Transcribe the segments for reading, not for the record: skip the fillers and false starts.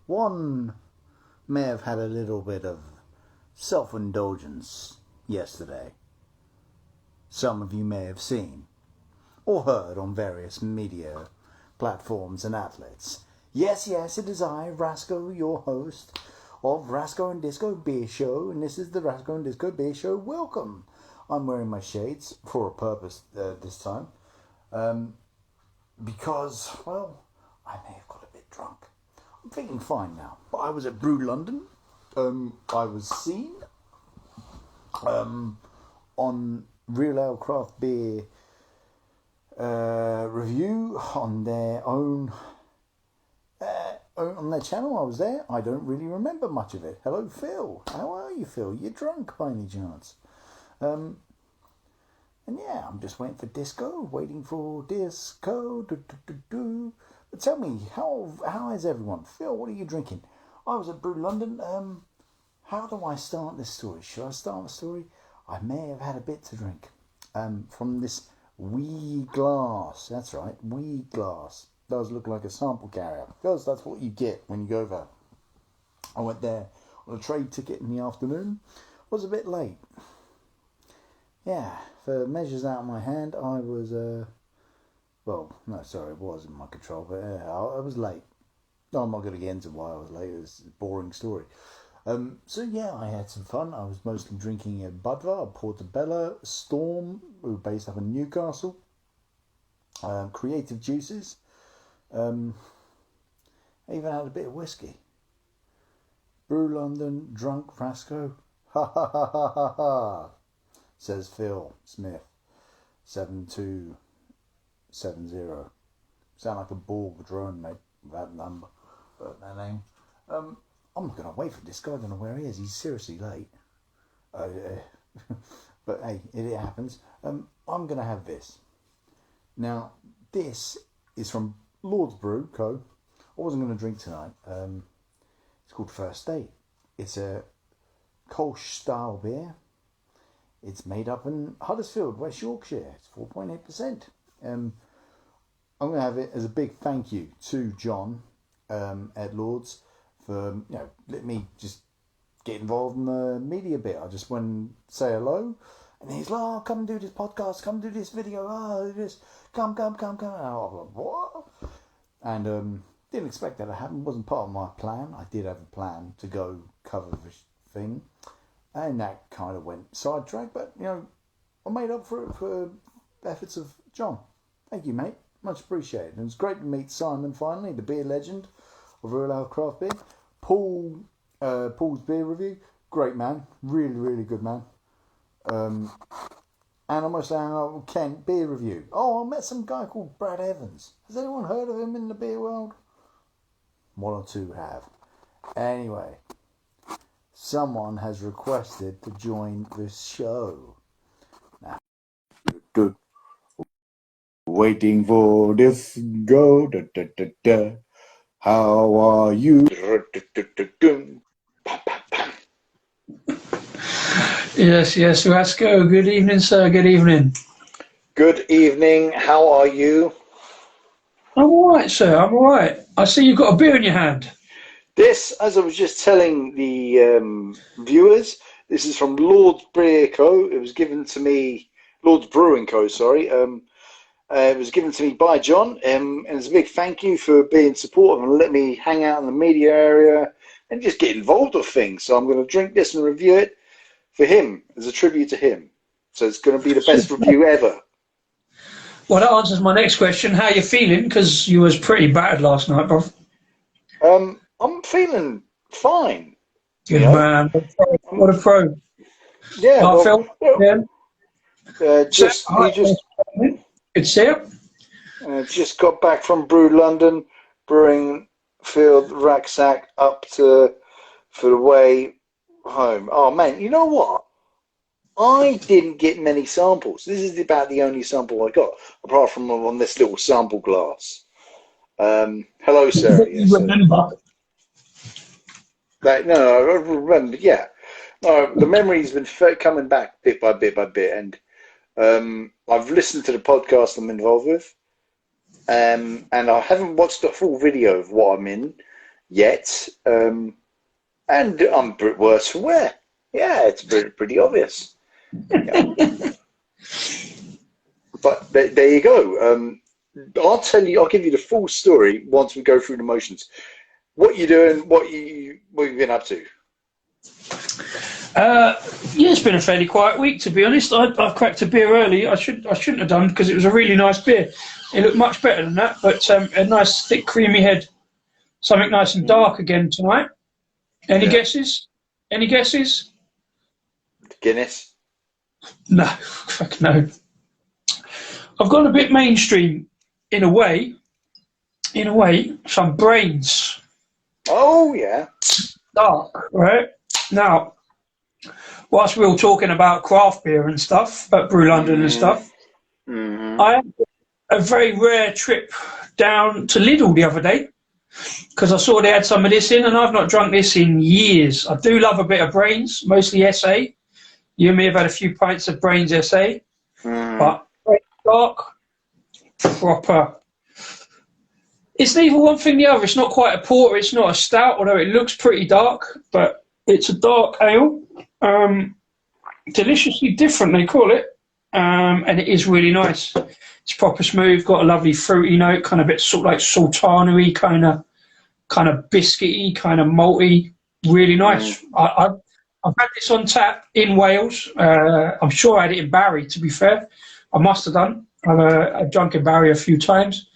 One may have had a little bit of self-indulgence yesterday. Some of you may have seen or heard on various media platforms and outlets. Yes, it is I, Rasco, your host of Rasco and Disco Beer Show, and this is the Rasco and Disco Beer Show. Welcome. I'm wearing my shades for a purpose this time, because, well, I may have got a bit drunk. I'm feeling fine now, but I was at Brew London. I was seen on Real Ale Craft Beer review on their own on their channel. I was there. I don't really remember much of it. Hello, Phil. How are you, Phil? You're drunk by any chance? And yeah, I'm just waiting for disco. But tell me, how is everyone? Phil, what are you drinking? I was at Brew London. How do I start this story? Should I start the story? I may have had a bit to drink. From this wee glass. That's right, wee glass. Does look like a sample carrier, because that's what you get when you go there. I went there on a trade ticket in the afternoon. Was a bit late. Yeah, for measures out of my hand, I was, it was in my control, but I was late. No, I'm not going to get into why I was late. It was a boring story. So yeah, I had some fun. I was mostly drinking a Budvar, a Portobello, Storm, who were based up in Newcastle. Creative Juices. I even had a bit of whiskey. Brew London, drunk Rasco. Ha ha ha ha ha ha. Says Phil Smith, 7270. Sound like a Borg drone, mate, with that number, but that name. I'm not going to wait for this guy. I don't know where he is. He's seriously late. But hey, it happens. I'm going to have this. Now, this is from Lord's Brew Co. I wasn't going to drink tonight. It's called First Date. It's a Kolsh style beer. It's made up in Huddersfield, West Yorkshire. It's 4.8%. I'm going to have it as a big thank you to John at Lord's for let me just get involved in the media bit. I just went and say hello, and he's like, "Oh, come and do this podcast, come do this video, do this, come." And I was like, "What?" And didn't expect that to happen. Wasn't part of my plan. I did have a plan to go cover the thing, and that kind of went sidetracked. But I made up for it for efforts of John. Thank you, mate. Much appreciated. And it was great to meet Simon finally, the beer legend of Real Ale Craft Beer. Paul's beer review, great man, really, really good man. And I must say, Kent beer review. Oh, I met some guy called Brad Evans. Has anyone heard of him in the beer world? One or two have. Anyway, someone has requested to join this show. Now, waiting for this go. How are you? Yes, Rasco. Good evening, sir. Good evening. Good evening. How are you? I'm all right, sir. I'm all right. I see you've got a beer in your hand. This, as I was just telling the viewers, this is from Lord's Beer Co. It was given to me, Lord's Brewing Co. Sorry. It was given to me by John, and it's a big thank you for being supportive and letting me hang out in the media area and just get involved with things. So I'm going to drink this and review it for him as a tribute to him. So it's going to be the best review ever. Well, that answers my next question. How you feeling? Because you was pretty battered last night, bro. I'm feeling fine. Good man. What a pro. Yeah. Phil. Good to see you. Just got back from Brew London, brewing filled rucksack up for the way home. Oh man, you know what? I didn't get many samples. This is about the only sample I got, apart from on this little sample glass. Hello, Sarah. You remember? I remember. Yeah, the memory's been coming back bit by bit, and I've listened to the podcast I'm involved with, and I haven't watched the full video of what I'm in yet, and I'm worse for wear. Yeah, it's pretty obvious. Yeah. But there you go. I'll give you the full story once we go through the motions. What you doing? What you been up to? Yeah, it's been a fairly quiet week, to be honest. I cracked a beer early. I shouldn't have done, because it was a really nice beer. It looked much better than that, but a nice thick creamy head. Something nice and dark again tonight. Any guesses? Any guesses? Guinness? No, fuck no. I've gone a bit mainstream in a way. Some brains. Oh yeah. Dark, right? Now, whilst we're all talking about craft beer and stuff, at Brew London and stuff, I had a very rare trip down to Lidl the other day, because I saw they had some of this in, and I've not drunk this in years. I do love a bit of Brains, mostly SA. You and me have had a few pints of Brains SA, but very dark, proper. It's neither one thing the other. It's not quite a porter, it's not a stout, although it looks pretty dark, but it's a dark ale. Deliciously different, they call it, and it is really nice. It's proper smooth, got a lovely fruity note, kind of a bit sort of like sultana-y, kind of biscuity, kind of malty, really nice. I've had this on tap in Wales. I'm sure I had it in Barry, to be fair. I must have done. I've drunk in Barry a few times.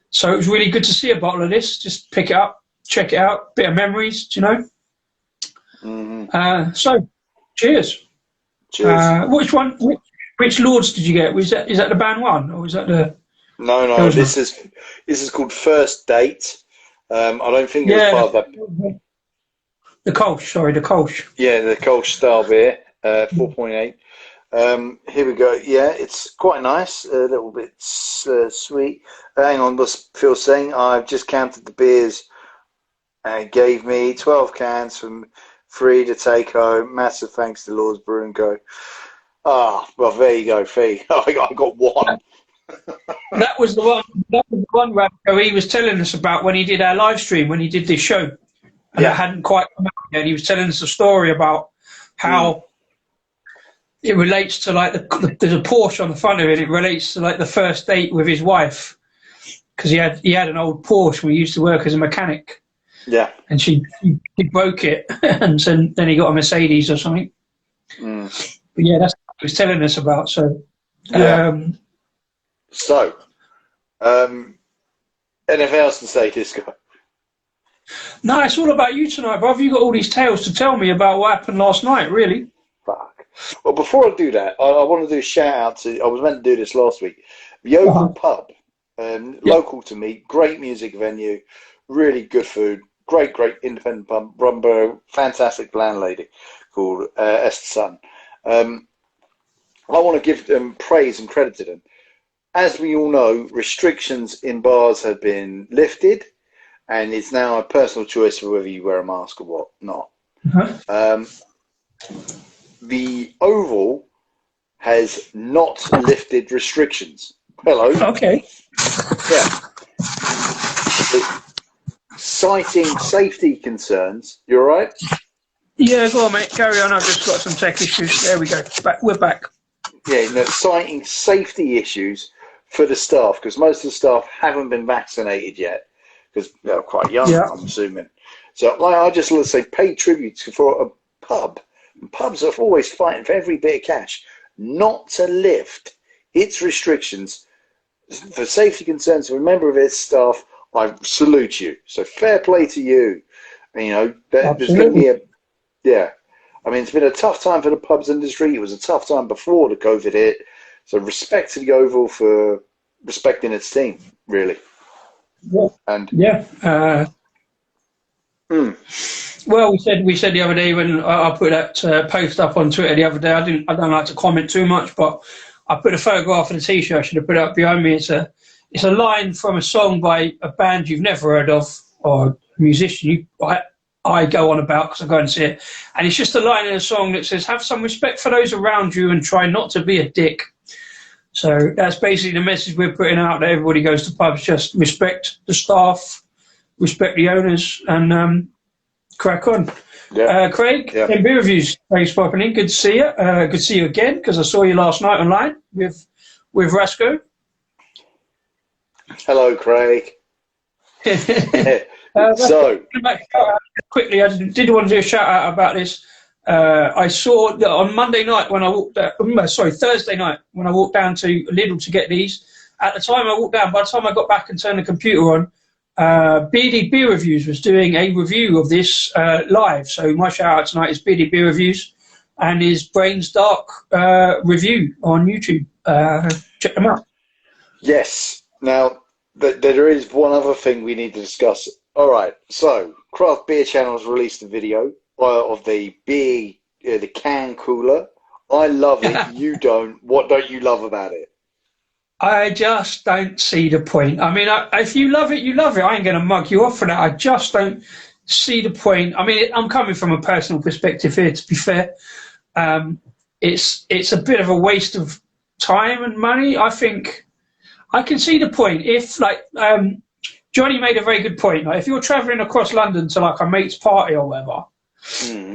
So it was really good to see a bottle of this. Just pick it up, check it out, bit of memories, do you know? So, cheers. Cheers. Which one? Which Lords did you get? Is that the band one, or was that the? No. This is called First Date. I don't think it was part of that. The Kolsh, sorry, the Kolsh. Yeah, the Kolsh style beer, 4.8. Here we go. Yeah, it's quite nice. A little bit sweet. Hang on, what's Phil saying? I've just counted the beers, and it gave me 12 cans from free to take home. Massive thanks to Lord's Brew & Co. Ah, well, there you go, Fee. I got one. That was the one Rabco he was telling us about when he did our live stream, when he did this show. And it hadn't quite come out yet. He was telling us a story about how it relates to, like, there's a Porsche on the front of it. It relates to, like, the first date with his wife. Because he had an old Porsche when he used to work as a mechanic. Yeah. And he broke it, and then he got a Mercedes or something. But yeah, that's what he was telling us about. So, anything else to say, Disco? No, it's all about you tonight, bruv. You got all these tales to tell me about what happened last night, really. Fuck. Well, before I do that, I want to do a shout out to. I was meant to do this last week. The Oval Pub, local to me, great music venue, really good food. Great independent pub, run by a fantastic landlady called Esther Sun. I want to give them praise and credit to them. As we all know, restrictions in bars have been lifted, and it's now a personal choice for whether you wear a mask or not. The Oval has not lifted restrictions. Hello. Okay. Yeah. Citing safety concerns. You all right? Yeah, go on, mate. Carry on. I've just got some tech issues. There we go. We're back. Yeah, citing safety issues for the staff, because most of the staff haven't been vaccinated yet, because they're quite young, I'm assuming. So I just want to say, pay tribute for a pub. And pubs are always fighting for every bit of cash not to lift its restrictions for safety concerns. For a member of its staff, I salute you. So fair play to you. And, you know, there's going to be I mean, it's been a tough time for the pubs industry. It was a tough time before the COVID hit. So respect to the Oval for respecting its team, really. Yeah. And well, we said the other day when I put that post up on Twitter the other day. I don't like to comment too much, but I put a photograph of the T-shirt. I should have put it up behind me. It's a line from a song by a band you've never heard of, or a musician I go on about because I go and see it. And it's just a line in a song that says, have some respect for those around you and try not to be a dick. So that's basically the message we're putting out, that everybody goes to pubs, just respect the staff, respect the owners, and crack on. Yeah. Craig, Yeah. Beer Reviews. Thanks for popping in. Good to see you. Good to see you again, because I saw you last night online with Rasco. Hello, Craig. So quickly, I did want to do a shout out about this. I saw that on Monday night when I walked Thursday night when I walked down to Lidl to get these. At the time I walked down, by the time I got back and turned the computer on, Beardy Beer Reviews was doing a review of this live. So my shout out tonight is Beardy Beer Reviews and his Brains Dark review on YouTube. Check them out. yes, now there is one other thing we need to discuss. All right, so Craft Beer Channel has released a video of the beer, the can cooler. I love it. You don't. What don't you love about it? I just don't see the point. I mean, if you love it, you love it. I ain't going to mug you off for that. I just don't see the point. I mean, I'm coming from a personal perspective here, to be fair. It's a bit of a waste of time and money. I think I can see the point. If, like, Johnny made a very good point. Like, if you're travelling across London to, like, a mate's party or whatever,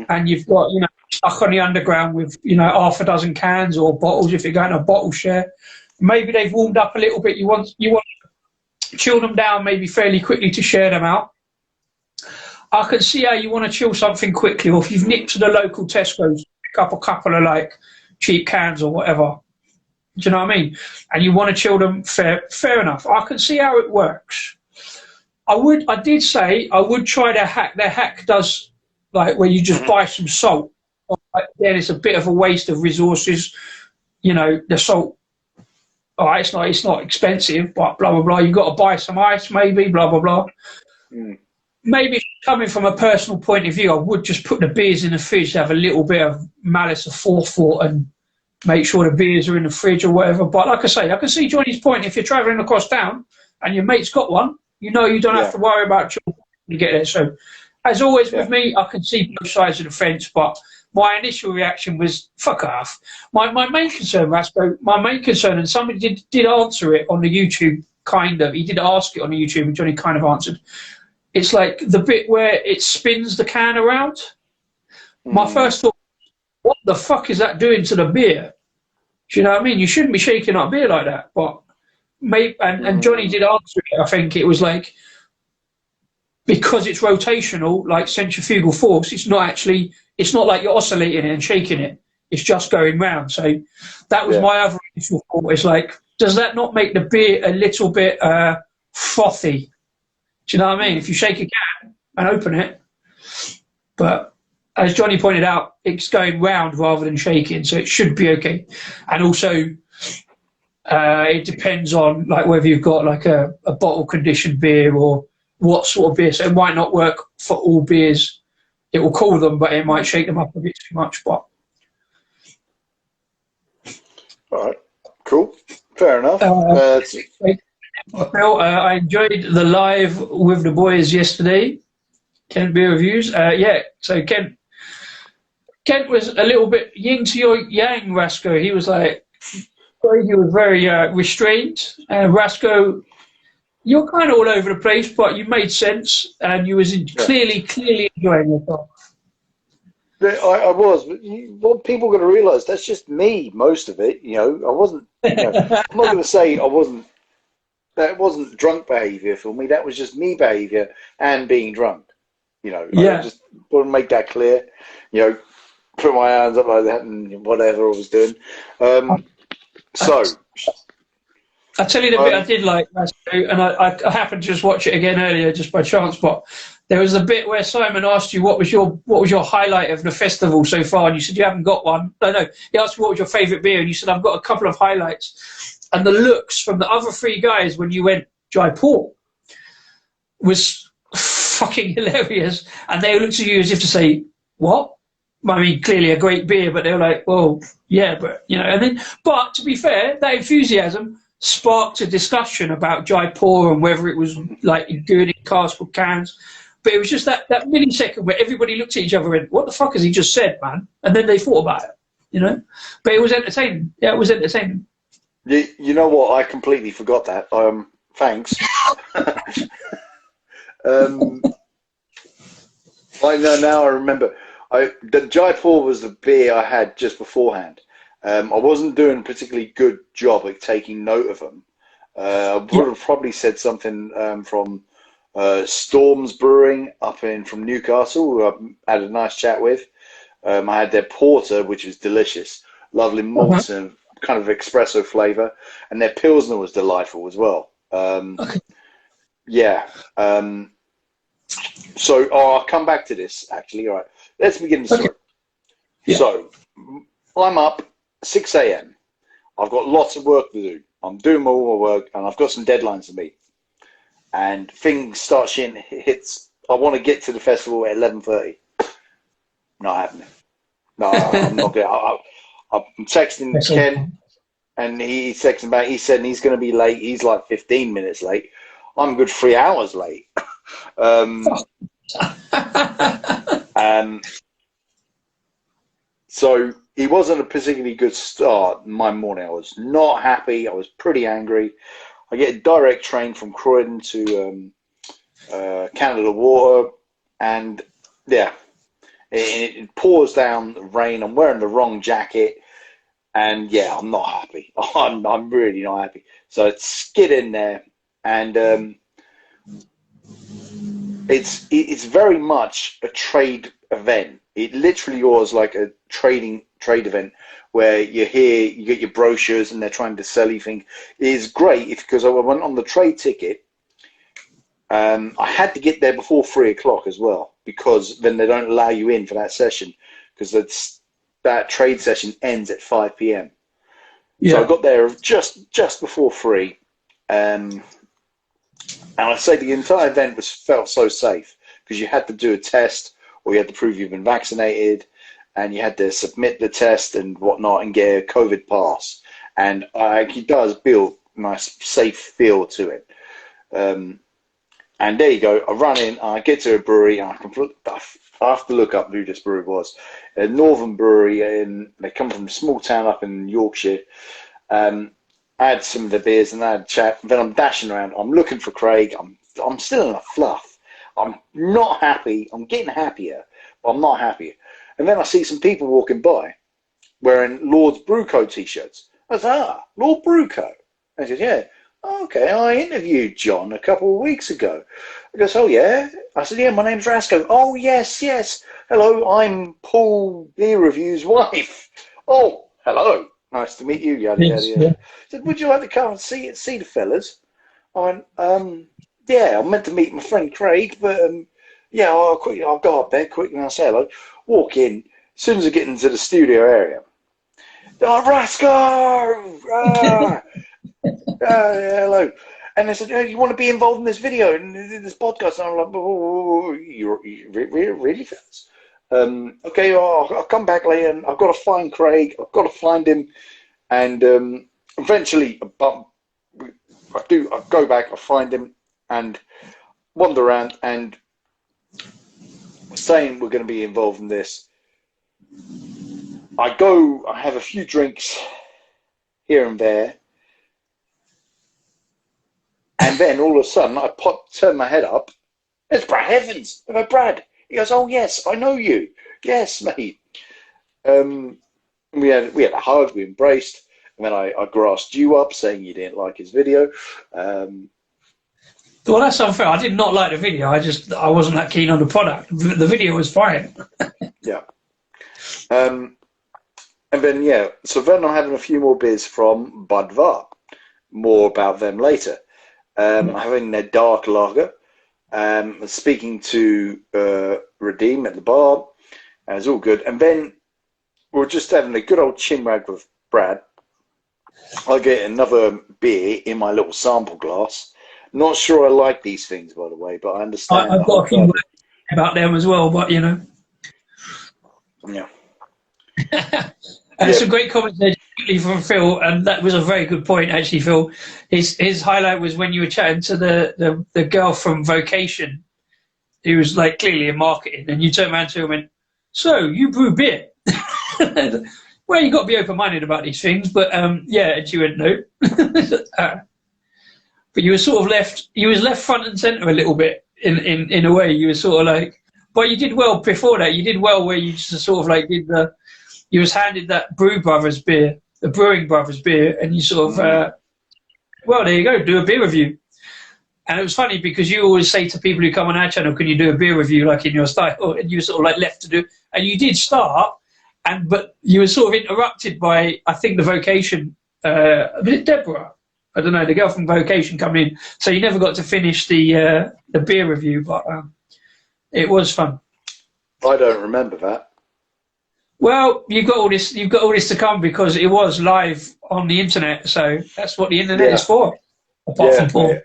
and you've got, stuck on the underground with, half a dozen cans or bottles, if you're going to a bottle share, maybe they've warmed up a little bit. You want to chill them down maybe fairly quickly to share them out. I can see how you want to chill something quickly, or if you've nipped to the local Tesco's, pick up a couple of like cheap cans or whatever. Do you know what I mean? And you want to chill them, fair enough. I can see how it works. I did say I would try their hack. Their hack does like where you just buy some salt. Then it's a bit of a waste of resources. The salt. All right, it's not expensive, but blah blah blah. You've got to buy some ice, maybe blah blah blah. Maybe coming from a personal point of view, I would just put the beers in the fridge, have a little bit of malice of forethought, and make sure the beers are in the fridge or whatever. But like I say, I can see Johnny's point. If you're travelling across town and your mate's got one, you don't have to worry about children when you get there. So, as always with me, I can see both sides of the fence, but my initial reaction was, fuck off. My main concern, Rasco, and somebody did answer it on the YouTube, kind of. He did ask it on the YouTube, and Johnny kind of answered. It's like the bit where it spins the can around. My first thought, what the fuck is that doing to the beer? Do you know what I mean? You shouldn't be shaking up beer like that. But and Johnny did answer it. I think it was like, because it's rotational, like centrifugal force, it's not like you're oscillating it and shaking it. It's just going round. So that was my other initial thought. It's like, does that not make the beer a little bit frothy? Do you know what I mean? If you shake a can and open it. But as Johnny pointed out, it's going round rather than shaking, so it should be okay. And also, it depends on like whether you've got like a bottle conditioned beer or what sort of beer. So it might not work for all beers. It will cool them, but it might shake them up a bit too much. But all right, cool, fair enough. Well, I enjoyed the live with the boys yesterday. Kent Beer Reviews. So Kent was a little bit yin to your yang, Rasco. He was very restrained. And Rasco, you're kind of all over the place, but you made sense, and you was clearly enjoying yourself. I was, but what people are going to realise, that's just me, most of it. I wasn't, I'm not going to say I wasn't, that wasn't drunk behaviour for me, that was just me behaviour and being drunk. I just want to make that clear. Put my hands up like that and whatever I was doing. So... I tell you the bit I did like, and I happened to just watch it again earlier just by chance, but there was a bit where Simon asked you what was your highlight of the festival so far, and you said you haven't got one. No, he asked you what was your favourite beer, and you said I've got a couple of highlights. And the looks from the other three guys when you went Jaipur was fucking hilarious, and they looked at you as if to say, what? I mean, clearly a great beer, but they were like, well, yeah, but, but to be fair, that enthusiasm sparked a discussion about Jaipur and whether it was like good in cask or cans. But it was just that millisecond where everybody looked at each other and went, what the fuck has he just said, man? And then they thought about it, But it was entertaining. Yeah, it was entertaining. You know what? I completely forgot that. Thanks. I know now. I remember. The Jaipur was the beer I had just beforehand. I wasn't doing a particularly good job at taking note of them. I would have probably said something from Storms Brewing from Newcastle, who I had a nice chat with. I had their porter, which was delicious, lovely malts and kind of espresso flavour, and their pilsner was delightful as well. Yeah. So I'll come back to this actually. All right, let's begin the story. Yeah. So I'm up 6 a.m. I've got lots of work to do. I'm doing all my work, and I've got some deadlines to meet. And things start shitting hits. I want to get to the festival at 11:30. Not happening. No, I'm not going. I'm texting Ken, and he's texting back. He said he's going to be late. He's like 15 minutes late. I'm a good 3 hours late. So it wasn't a particularly good start my morning. I was not happy. I was pretty angry. I get a direct train from Croydon to Canada Water, and yeah, it pours down the rain. I'm wearing the wrong jacket, and yeah, I'm not happy. I'm really not happy. So I skid in there, and it's very much a trade event. It literally was like a trade event where you get your brochures and they're trying to sell you things. It is great because I went on the trade ticket. I had to get there before 3 o'clock as well, because then they don't allow you in for that session, because that trade session ends at 5 p.m. Yeah. So I got there just before 3. And I'd say the entire event felt so safe, because you had to do a test, or you had to prove you've been vaccinated, and you had to submit the test and whatnot and get a COVID pass. And it does build a nice, safe feel to it. And there you go. I run in, I get to a brewery, and I have to look up who this brewery was. A northern brewery, and they come from a small town up in Yorkshire. I had some of the beers and I had a chat. Then I'm dashing around. I'm looking for Craig. I'm still in a fluff. I'm not happy. I'm getting happier, but I'm not happy. And then I see some people walking by wearing Lord's Brew Co. t-shirts. I said, Lord Brew Co. I said, yeah. Okay, I interviewed John a couple of weeks ago. He goes, oh yeah? I said, yeah, my name's Rasco. Oh, yes. Hello, I'm Paul Beer Review's wife. Oh, hello. Nice to meet you, yada, yada, yada. Yeah. I said, would you like to come and see the fellas? I went, yeah, I'm meant to meet my friend Craig, but yeah, I'll go up there quick and I'll say hello. Walk in. As soon as I get into the studio area, Rasco! Hello. And they said, oh, you want to be involved in this video and this podcast? And I'm like, oh, you really fast? Okay, I'll come back later, and I've got to find Craig. I've got to find him, and eventually, I go back, I find him, and wander around, and saying we're going to be involved in this. I have a few drinks here and there, and then all of a sudden I turn my head up. It's Brad Evans. I go, Brad. He goes, oh yes, I know you. Yes, mate. We had a hug, we embraced, and then I grassed you up saying you didn't like his video. Well, that's unfair. I did not like the video. I wasn't that keen on the product. The video was fine. Yeah. And then so then I'm having a few more beers from Budvar. More about them later. Having their dark lager. Speaking to Redeem at the bar. And it's all good. And then we're just having a good old chinwag with Brad. I get another beer in my little sample glass. Not sure I like these things, by the way, but I understand. I've got a few words about them as well, but you know. Yeah. And it's a great comment there from Phil, and that was a very good point, actually, Phil. His highlight was when you were chatting to the girl from Vocation, who was like clearly in marketing, and you turned around to her and went, so you brew beer? Well, you got to be open-minded about these things, but yeah, and she went, no. But you were sort of left front and centre a little bit in a way. You were sort of like, but you did well before that. You did well where you just sort of like did you was handed that the Brewing Brothers beer, and you sort of, well, there you go, do a beer review. And it was funny because you always say to people who come on our channel, can you do a beer review like in your style? And you were sort of like left to do, and you did start, but you were sort of interrupted by, I think, the Vocation, was it Deborah? I don't know, the girl from Vocation coming in. So you never got to finish the beer review, but it was fun. I don't remember that. Well, you've got all this to come because it was live on the internet. So that's what the internet is for, apart from Paul.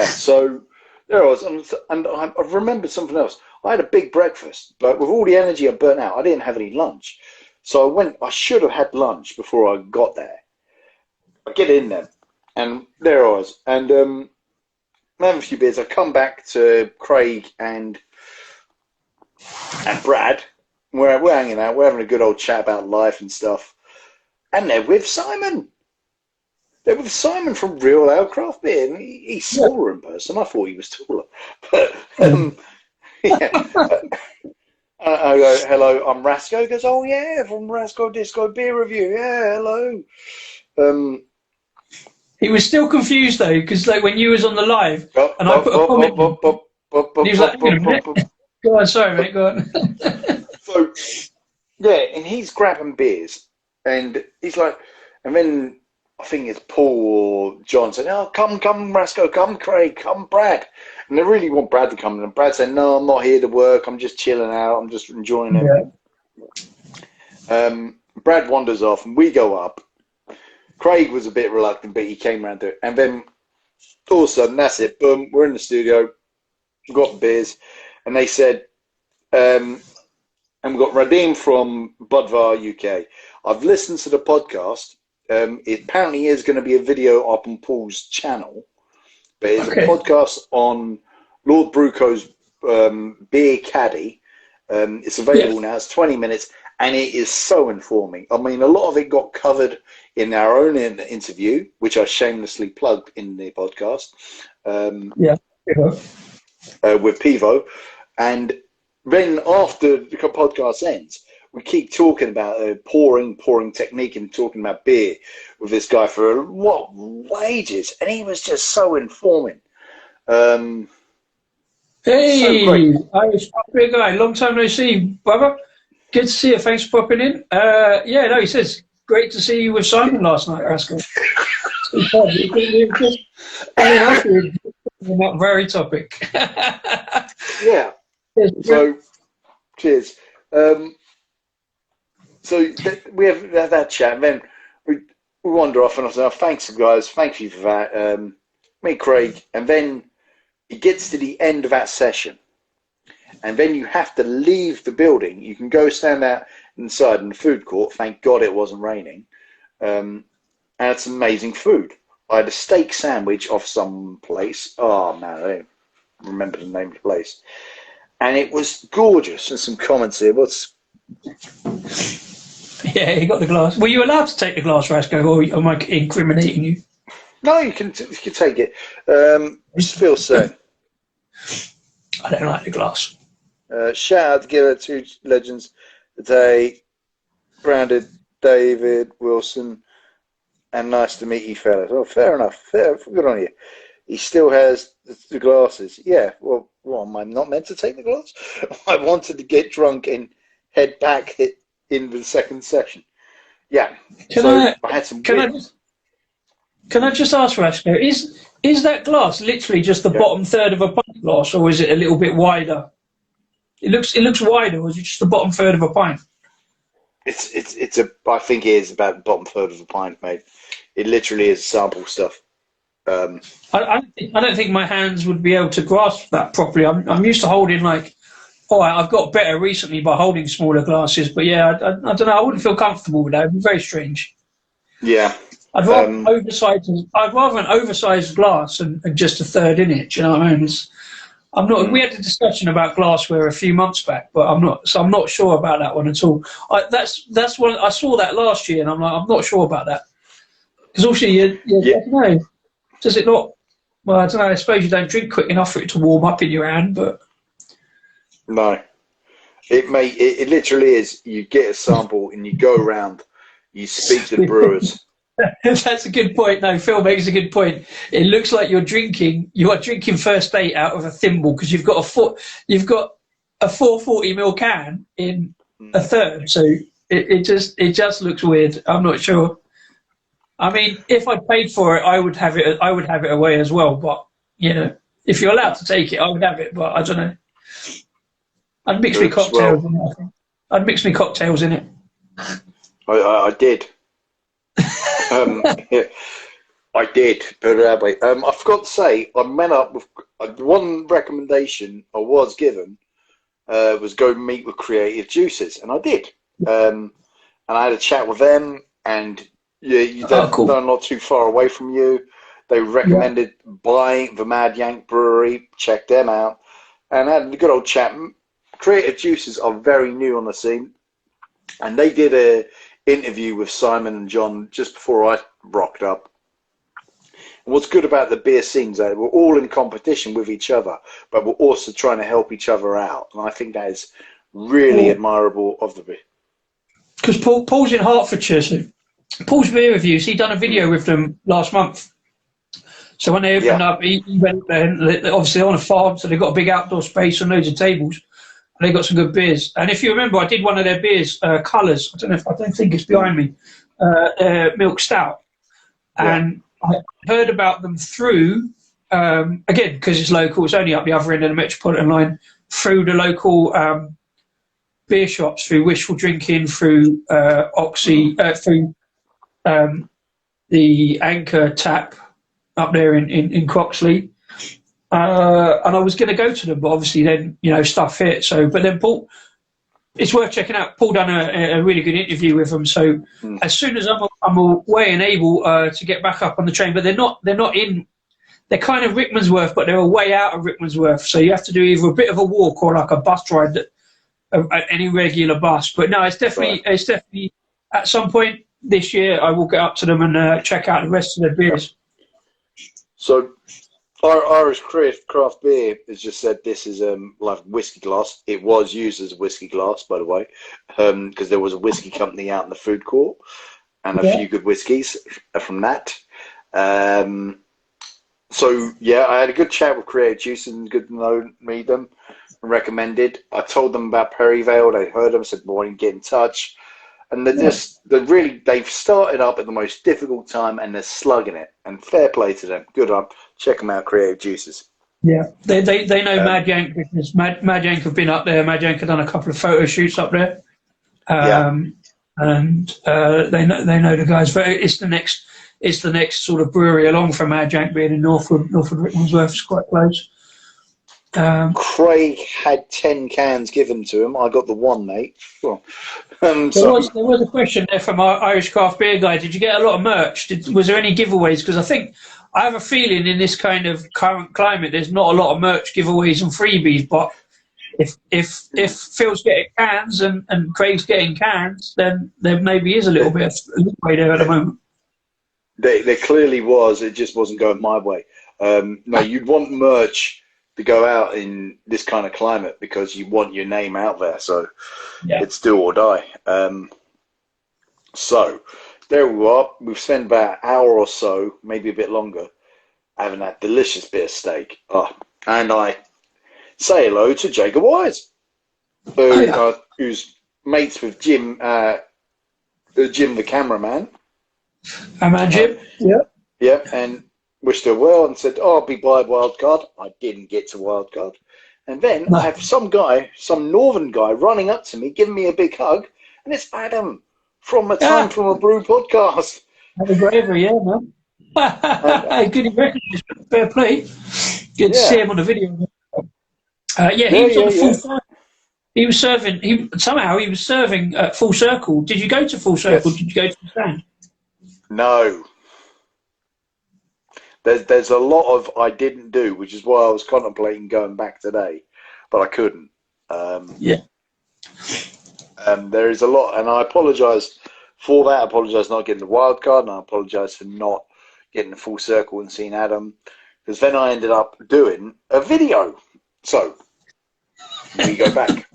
So there I was, and I remembered something else. I had a big breakfast, but with all the energy I burnt out, I didn't have any lunch. So I should have had lunch before I got there. I get in there, and there I was, and I have a few beers. I come back to Craig and Brad. We're hanging out. We're having a good old chat about life and stuff. And they're with Simon. They're with Simon from Real Ale Craft Beer. And he's smaller in person. I thought he was taller. But, I go, hello, I'm Rasco. He goes, oh, yeah, from Rasco Disco Beer Review. Yeah, hello. He was still confused, though, because like, when you was on the live, and I put a comment, he was like, go on, sorry, mate, go on. So, yeah, and he's grabbing beers. And he's like, and then I think it's Paul or John saying, oh, come, Rasco, come, Craig, come, Brad. And they really want Brad to come. And Brad said, no, I'm not here to work. I'm just chilling out. I'm just enjoying it. Yeah. Brad wanders off and we go up. Craig was a bit reluctant, but he came around to it. And then all of a sudden, that's it. Boom, we're in the studio. We've got beers. And they said, and we've got Radim from Budvar UK. I've listened to the podcast. It apparently is going to be a video up on Paul's channel, but it's a podcast on Lord Bruco's Beer Caddy. It's available now. It's 20 minutes, and it is so informing. I mean, a lot of it got covered in our own interview, which I shamelessly plugged in the podcast. With Pivo, and then after the podcast ends, we keep talking about pouring technique and talking about beer with this guy for ages, and he was just so informing. Hey, Irish beer guy, long time no see, brother. Good to see you. Thanks for popping in. He says great to see you with Simon last night, Rascal. On that very topic. Yeah. So, cheers. So we have that chat, and then we wander off, and I say, oh, thanks, guys. Thank you for that. Me, Craig, and then it gets to the end of that session, and then you have to leave the building. You can go stand out inside in the food court. Thank God it wasn't raining, and it's amazing food. I had a steak sandwich off some place. Oh, man, I don't remember the name of the place. And it was gorgeous. And some comments here. Yeah, he got the glass. Were you allowed to take the glass, Rasco, or am I incriminating you? No, you can take it. Just feel so. I don't like the glass. Shout out to two legends today. Branded David Wilson. And nice to meet you, fellas. Oh, fair enough. Good on you. He still has the glasses. Yeah, well, am I not meant to take the glass? I wanted to get drunk and head back in the second session. Yeah. I had some can I just ask, Rasco, is that glass literally just the bottom third of a pint glass, or is it a little bit wider? It looks wider, or is it just the bottom third of a pint? I think it is about the bottom third of a pint, mate. It literally is sample stuff. I don't think my hands would be able to grasp that properly. I'm used to holding I've got better recently by holding smaller glasses, but yeah, I don't know. I wouldn't feel comfortable with that. It'd be very strange. Yeah. I'd rather an oversized glass and just a third in it. Do you know what I mean? We had a discussion about glassware a few months back, but I'm not sure about that one at all. That's one I saw that last year, and I'm not sure about that. Because also, I don't know, does it not? Well, I don't know. I suppose you don't drink quick enough for it to warm up in your hand, but No, it literally is. You get a sample and you go around, you speak to the brewers. That's a good point. No, Phil makes a good point. It looks like you are drinking first date out of a thimble because you've got a 440 ml can in a third. So it just looks weird. I'm not sure. I mean, if I paid for it, I would have it away as well. But if you're allowed to take it, I would have it. But I don't know. I'd mix me cocktails in it. I think. I'd mix me cocktails in it. I did. I did, but wait. I forgot to say, I met up with one recommendation I was given was go meet with Creative Juices, and I did. And I had a chat with them, and cool. They're not too far away from you. They recommended buying the Mad Yank Brewery. Check them out, and I had a good old chat. Creative Juices are very new on the scene, and they did a interview with Simon and John just before I rocked up. And what's good about the beer scenes, that we're all in competition with each other, but we're also trying to help each other out, and I think that is really admirable of the beer. Because Paul's in Hertfordshire, so Paul's Beer Reviews, he done a video with them last month. So when they opened up, he went there, and obviously on a farm, so they've got a big outdoor space and loads of tables. They got some good beers, and if you remember, I did one of their beers, Colours. I don't think it's behind me. Milk Stout, and I heard about them through again because it's local. It's only up the other end of the Metropolitan line, through the local beer shops, through Wishful Drinking, through Oxy, through the Anchor Tap up there in Croxley. And I was going to go to them, but obviously then, stuff hit. So, but then Paul, it's worth checking out. Paul done a really good interview with them. So as soon as I'm away and able to get back up on the train, but they're not in, they're kind of Rickmansworth, but they're a way out of Rickmansworth. So you have to do either a bit of a walk or like a bus ride, any regular bus. But no, it's definitely at some point this year, I will get up to them and check out the rest of their beers. So, our Irish craft beer has just said this is like whiskey glass. It was used as a whiskey glass, by the way, because there was a whiskey company out in the food court and a few good whiskies from that. So, yeah, I had a good chat with Creative Juices and good to meet them and recommended. I told them about Perryvale. They heard them, said, boy, get in touch. And they've started up at the most difficult time and they're slugging it. And fair play to them. Good on. Check them out, Creative Juices. Yeah, they know Mad Yank because Mad Yank have been up there. Mad Yank have done a couple of photo shoots up there. And they know the guys. But it's the next sort of brewery along from Mad Yank, being in Northwood Rickmansworth. It's quite close. Craig had 10 cans given to him. I got the one, mate. There was a question there from our Irish craft beer guy. Did you get a lot of merch? Was there any giveaways? Because I have a feeling in this kind of current climate, there's not a lot of merch giveaways and freebies. But if Phil's getting cans and Craig's getting cans, then there maybe is a little bit of leeway there at the moment. There clearly was. It just wasn't going my way. No, you'd want merch to go out in this kind of climate because you want your name out there. So it's do or die. So there we are. We've spent about an hour or so, maybe a bit longer, having that delicious bit of steak. And I say hello to Jacob Wise, who's mates with Jim, Jim the cameraman. Jim. Yeah, and wished her well and said, I'll be by wildcard. I didn't get to wildcard. And then I have some northern guy running up to me, giving me a big hug, and it's Adam from a Time from a Brew podcast. Have a bravery, man. Good recognition, fair play. Good to see him on the video. He was on the full circle. He was serving. He was serving at Full Circle. Did you go to Full Circle? Yes. Did you go to the stand? No. There's a lot of I didn't do, which is why I was contemplating going back today, but I couldn't. There is a lot, and I apologise For that, I apologise for not getting the wild card, and I apologise for not getting the full circle and seeing Adam, because then I ended up doing a video. So we go back.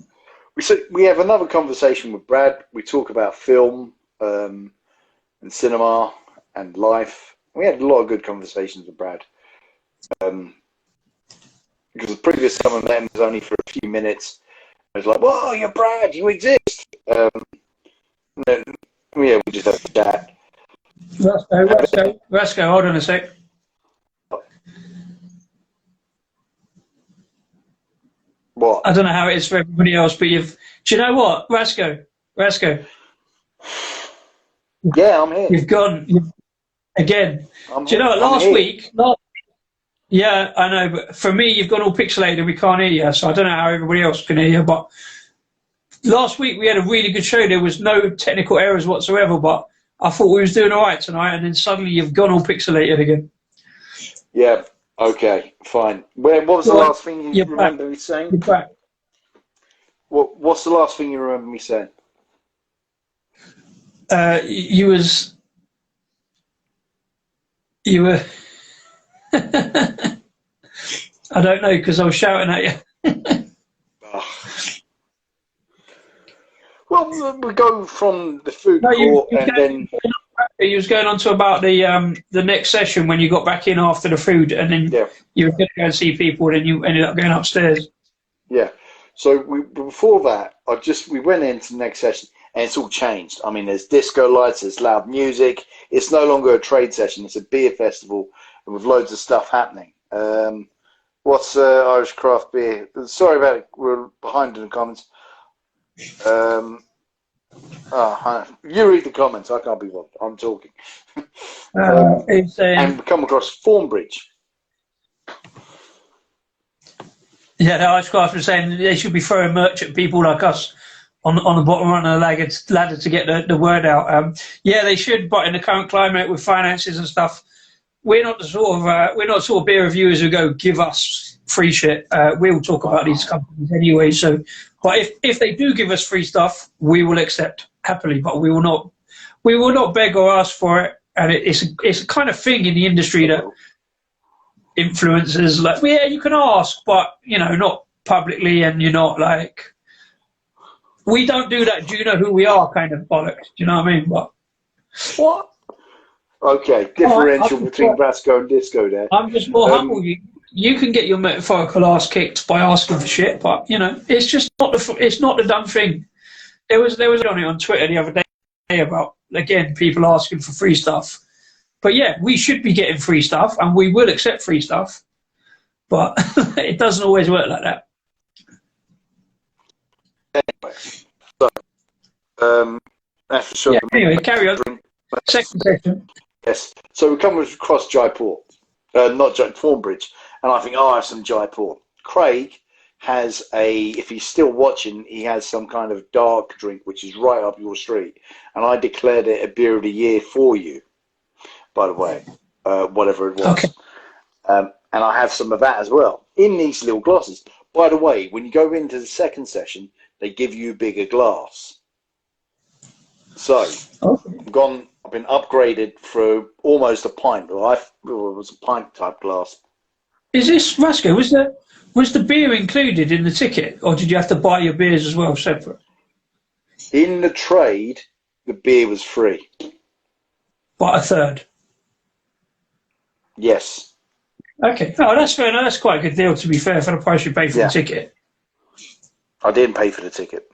We have another conversation with Brad. We talk about film and cinema and life. We had a lot of good conversations with Brad. Because the previous time I met him was only for a few minutes. I was like, "Whoa, you're Brad, you exist." And then, we just had a chat. Rasco, hold on a sec. What? I don't know how it is for everybody else, but do you know what, Rasco? Yeah, I'm here. You've gone again. Do you know what? Last week, yeah, I know, but for me, you've gone all pixelated and we can't hear you, so I don't know how everybody else can hear you, but last week we had a really good show. There was no technical errors whatsoever, but I thought we was doing all right tonight, and then suddenly you've gone all pixelated again. Yeah, okay, fine. What was the last thing you remember me saying? You're back. What's the last thing you remember me saying? You were I don't know, because I was shouting at you. Well, we go from the food court and then... You was going on to about the next session when you got back in after the food, and then you were going to go and see people, and then you ended up going upstairs. Yeah. So before that, we went into the next session, and it's all changed. I mean, there's disco lights, there's loud music. It's no longer a trade session; it's a beer festival, and with loads of stuff happening. What's Irish craft beer? Sorry about it. We're behind in the comments. You read the comments. I can't be bothered. I'm talking. And we come across Thornbridge. Yeah, the Irish craft was saying they should be throwing merch at people like us on the bottom run of the ladder to get the word out. Yeah, they should, but in the current climate with finances and stuff, we're not the sort of beer reviewers who go give us free shit. We'll talk about these companies anyway. So, but if they do give us free stuff, we will accept happily. But we will not beg or ask for it. And it's a kind of thing in the industry that influencers like, well, yeah, you can ask, but not publicly, and you're not like, we don't do that. Do you know who we are? Kind of bollocks. Do you know what I mean? But what? Okay, differential between Brasco and Disco there. I'm just more humble. You can get your metaphorical ass kicked by asking for shit, but it's just not the dumb thing. There was on it on Twitter the other day about, again, people asking for free stuff. But yeah, we should be getting free stuff, and we will accept free stuff. But it doesn't always work like that. Anyway, that's for sure. Yeah, anyway, carry on. Second session. Yes. So we come across Jaipur, not Thornbridge, and I think, I have some Jaipur. Craig has if he's still watching, he has some kind of dark drink which is right up your street, and I declared it a beer of the year for you, by the way, whatever it was. Okay. And I have some of that as well in these little glasses. By the way, when you go into the second session, they give you a bigger glass. So I've been upgraded for almost a pint. Well, it was a pint type glass. Is this, Rasco, was the beer included in the ticket, or did you have to buy your beers as well separate? In the trade, the beer was free. But a third? Yes. Okay. Oh, that's fair enough. That's quite a good deal, to be fair, for the price you pay for the ticket. I didn't pay for the ticket.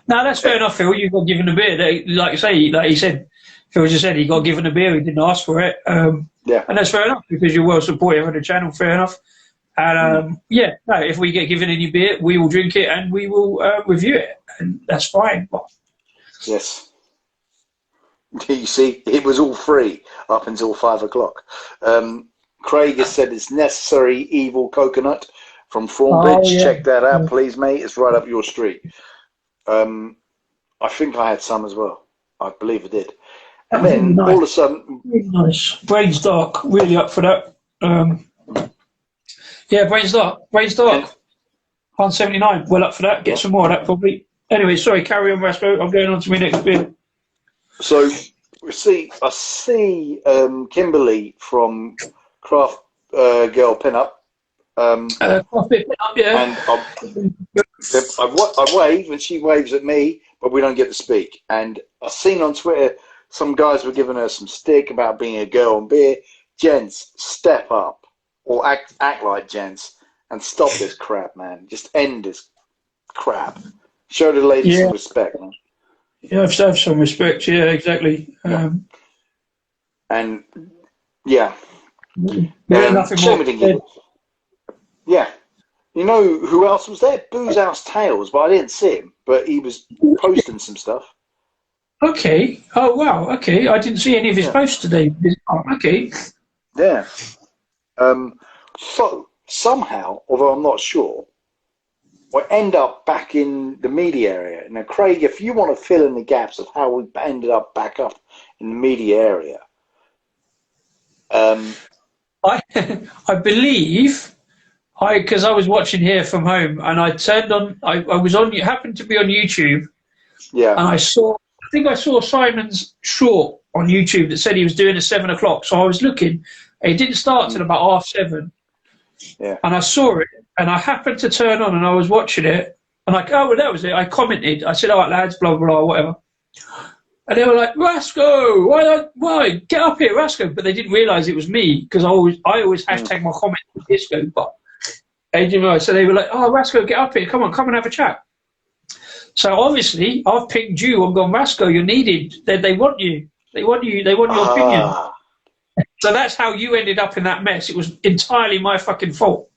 No, that's fair enough, Phil. You got given a beer. Like he said, Phil just said he got given a beer. He didn't ask for it. And that's fair enough, because you're well supportive of the channel. Fair enough. And if we get given any beer, we will drink it and we will review it, and that's fine. But... Yes. You see, it was all free up until 5 o'clock. Craig has said it's Necessary Evil Coconut from Thornbridge. Check that out, please, mate. It's right up your street. I think I had some as well. I believe I did. And then all of a sudden... Really nice. Brain's Dark. Really up for that. Brain's Dark. 179. Well up for that. Get some more of that, probably. Anyway, sorry, carry on, Rasco. I'm going on to my next beer. So I see Kimberly from Craft Girl Pinup. Craft beer up, yeah. And I wave and she waves at me, but we don't get to speak. And I've seen on Twitter some guys were giving her some stick about being a girl on beer. Gents, step up or act like gents and stop this crap, man. Just end this crap. Show the ladies some respect, man. Yeah, I've have some respect. Yeah, exactly. And yeah, nothing more. Yeah. You know who else was there? Booze House Tales, but I didn't see him. But he was posting some stuff. Okay. Oh wow. Okay, I didn't see any of his posts today. Oh, okay. Yeah. So somehow, although I'm not sure, we end up back in the media area. Now, Craig, if you want to fill in the gaps of how we ended up back up in the media area, I believe. Because I was watching here from home, and I turned on. I was on. Happened to be on YouTube. Yeah. And I think I saw Simon's short on YouTube that said he was doing a 7 o'clock. So I was looking. It didn't start till about 7:30. Yeah. And I saw it, and I happened to turn on, and I was watching it, and well, that was it. I commented. I said, "All right, lads, blah blah blah, whatever." And they were like, "Rasco, why get up here, Rasco?" But they didn't realise it was me because I always hashtag my comment with Disco, but. So they were like, "Oh, Rasco, get up here! Come and have a chat." So obviously, I've pinged you. I'm going, Rasco, you're needed. They want you. They want you. They want your opinion. So that's how you ended up in that mess. It was entirely my fucking fault.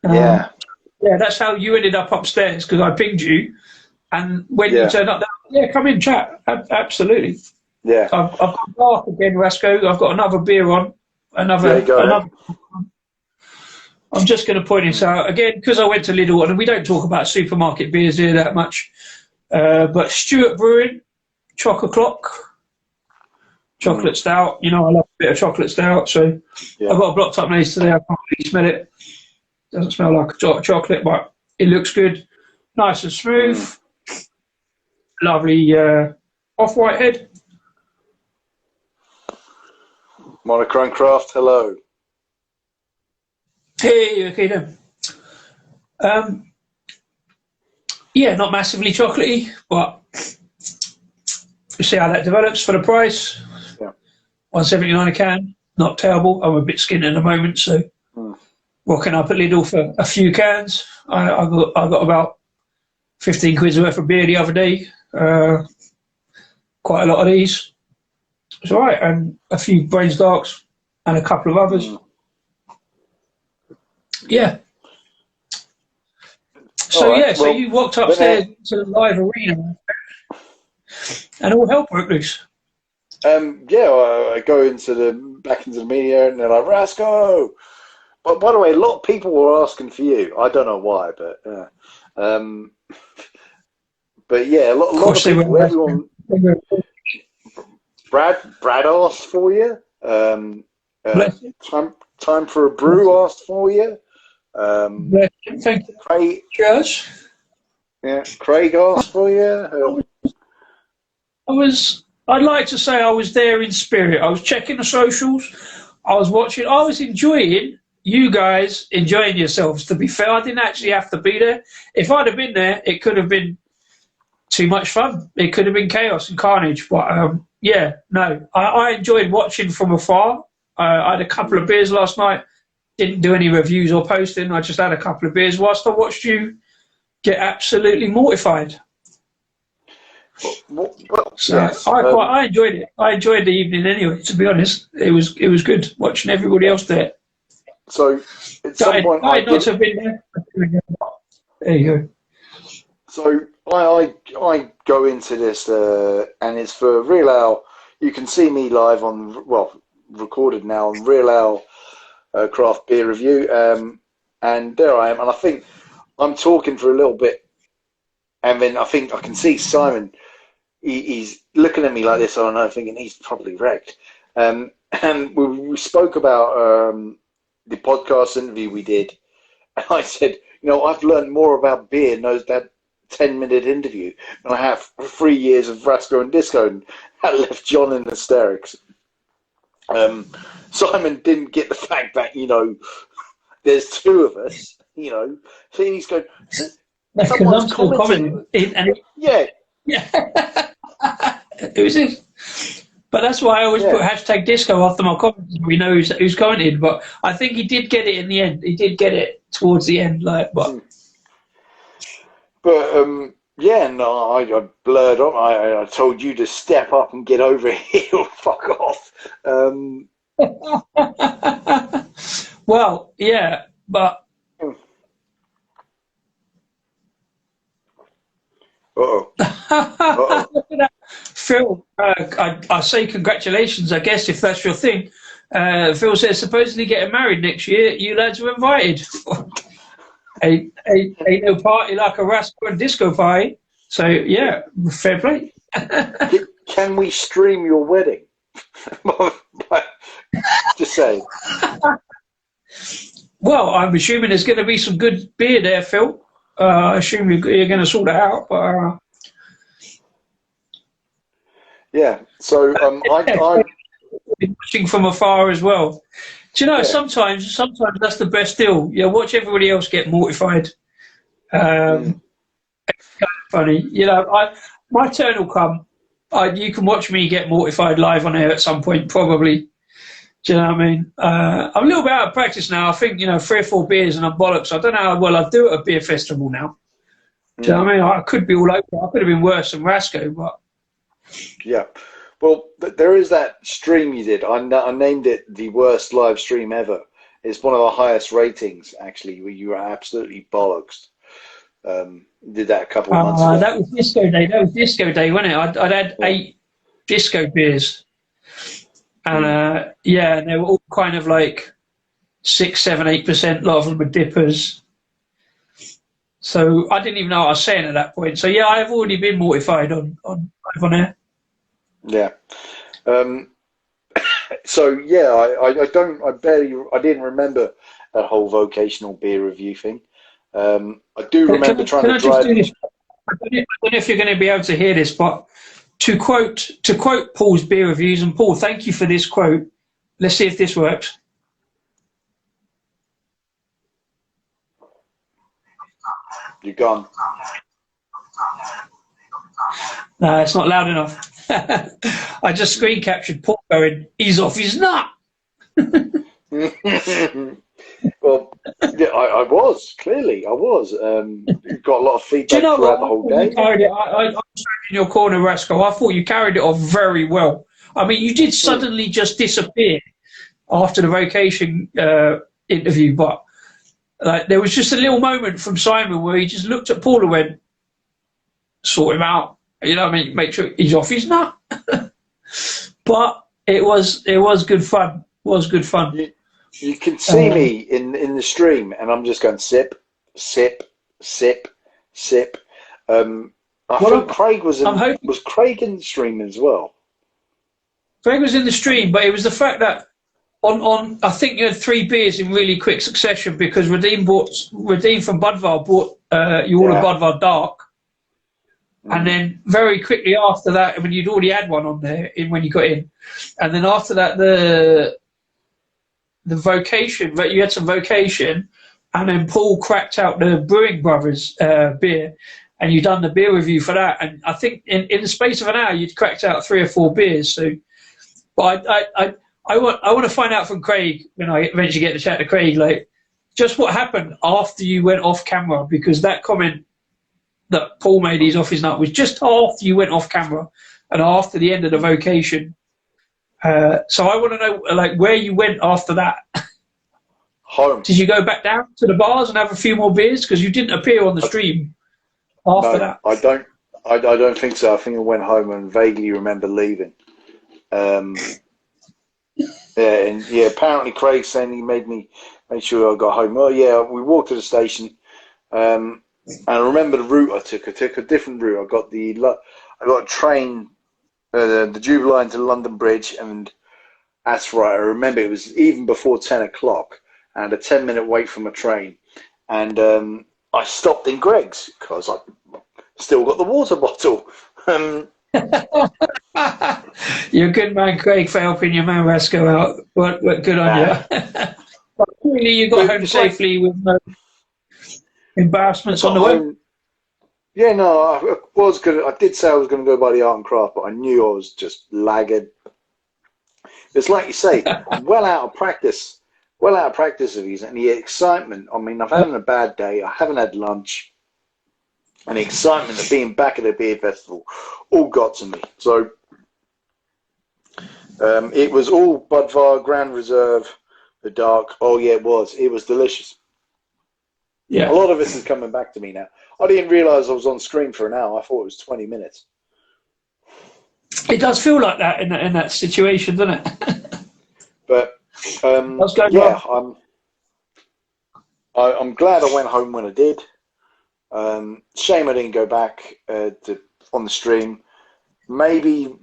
Yeah. Yeah, that's how you ended up upstairs because I pinged you, and when you turned up, come in, chat. Absolutely. Yeah. I've got dark again, Rasco. I've got another beer on. Another. I'm just going to point this out again because I went to Lidl, and we don't talk about supermarket beers here that much. But Stewart Brewing, Chocolate Stout. You know, I love a bit of chocolate stout, so I've got a blocked up nose today. I can't really smell it. Doesn't smell like chocolate, but it looks good. Nice and smooth. Lovely off-white head. Monochrome Craft, hello. Hey, okay then. Not massively chocolatey, but we'll see how that develops for the price. Yeah. $1.79 a can, not terrible. I'm a bit skinned at the moment, so rocking up at Lidl for a few cans. I got about 15 quid's worth of beer the other day. Quite a lot of these. It's all right, and a few Brains Darks and a couple of others. Yeah. So so you walked upstairs to the live arena, and all hell broke loose. I go back into the media, and they're like, Rasco. But by the way, a lot of people were asking for you. I don't know why, but a lot of people. Everyone. Brad asked for you. Time for a brew asked for you. Thank you. Craig, Josh. Yeah, Craig asked for you. I'd like to say I was there in spirit. I was checking the socials. I was watching. I was enjoying you guys enjoying yourselves. To be fair, I didn't actually have to be there. If I'd have been there, it could have been too much fun. It could have been chaos and carnage. But I enjoyed watching from afar. I had a couple of beers last night. Didn't do any reviews or posting. I just had a couple of beers whilst I watched you get absolutely mortified. I enjoyed it. I enjoyed the evening anyway. To be honest, it was good watching everybody else there. So at some point, I not have been there. There you go. So I go into this, and it's for Real Ale. You can see me live recorded now on Real Ale Craft Beer Review, and there I am. And I think I'm talking for a little bit, and then I think I can see Simon. He's looking at me like this, and I'm thinking he's probably wrecked. And we spoke about the podcast interview we did, and I said, I've learned more about beer in that 10-minute interview than I have 3 years of Rasco and Disco, and that left John in hysterics. Simon didn't get the fact that, there's two of us, so he's going, someone's commenting. Yeah. Who's this? But that's why I always put hashtag disco after my comments. We know who's commented, but I think he did get it in the end. He did get it towards the end, I blurred on. I told you to step up and get over here. Fuck off. Well, yeah, but. Phil, I say congratulations, I guess, if that's your thing. Phil says, supposedly getting married next year, you lads are invited. Ain't no party like a Rascal and Disco party. So, yeah, fair play. Can we stream your wedding? Just saying. Well, I'm assuming there's going to be some good beer there, Phil. I assume you're going to sort it out. But, yeah, so I'm watching from afar as well. Do you know, sometimes that's the best deal. Watch everybody else get mortified. It's kind of funny. My turn will come. You can watch me get mortified live on air at some point, probably. Do you know what I mean? I'm a little bit out of practice now. I think, 3 or 4 beers and I'm bollocks. I don't know how well I do at a beer festival now. Do you know what I mean? I could be all over. I could have been worse than Rasco, but... Yeah. Well, there is that stream you did. I named it the worst live stream ever. It's one of the highest ratings, actually, where you were absolutely bollocks. Did that a couple of months ago. That was Disco Day. That was Disco Day, wasn't it? I'd had 8 disco beers. And, and they were all kind of like 6, 7, 8%. A lot of them were dippers. So I didn't even know what I was saying at that point. So, yeah, I've already been mortified on air. Yeah. So yeah, I didn't remember that whole vocational beer review thing. I do remember trying to drive. I don't know if you're going to be able to hear this, but to quote Paul's beer reviews, and Paul, thank you for this quote. Let's see if this works. You're gone. No, it's not loud enough. I just screen captured Paul going, he's off his nut. Well, yeah, I was. Clearly, I was. Got a lot of feedback throughout the whole day. I was in your corner, Rascal. I thought you carried it off very well. I mean, you did suddenly just disappear after the vocation interview, but there was just a little moment from Simon where he just looked at Paul and went, sort him out. You know what I mean? Make sure he's off his nut. But it was good fun. It was good fun. You can see me in the stream, and I'm just going sip, sip, sip, sip. I think Craig was Craig in the stream as well. Craig was in the stream, but it was the fact that on I think you had 3 beers in really quick succession because Redeem from Budvar bought you all a Budvar Dark. And then very quickly after that, I mean, you'd already had one on there when you got in. And then after that, the vocation, but you had some vocation, and then Paul cracked out the Brewing Brothers beer, and you'd done the beer review for that. And I think in the space of an hour, you'd cracked out 3 or 4 beers. So, but I want to find out from Craig when I eventually get to chat to Craig, just what happened after you went off camera, because that comment that Paul made he's off his nut was just after you went off camera and after the end of the vocation. So I want to know where you went after that. Home. Did you go back down to the bars and have a few more beers? Because you didn't appear on the stream after that. I don't think so. I think I went home and vaguely remember leaving. Apparently Craig saying he made sure I got home. Oh yeah, we walked to the station. And I remember the route I took. I took a different route. I got a train, the Juve line to London Bridge, and that's right. I remember it was even before 10 o'clock, and a 10-minute wait from a train. And I stopped in Greg's because I still got the water bottle. You're a good man, Craig, for helping your man Rasco out. What good on you. But clearly you got home safely with no embarrassments on the way. Yeah, no, I did say I was going to go by the art and craft, but I knew I was just lagging. It's like you say, well out of practice of these, and the excitement. I mean, I've had a bad day. I haven't had lunch, and the excitement of being back at the beer festival all got to me. So it was all Budvar, Grand Reserve, the dark. Oh yeah, it was. It was delicious. Yeah, a lot of this is coming back to me now. I didn't realise I was on screen for an hour. I thought it was 20 minutes. It does feel like that in that situation, doesn't it? But yeah, I'm glad I went home when I did. Shame I didn't go back on the stream. Maybe,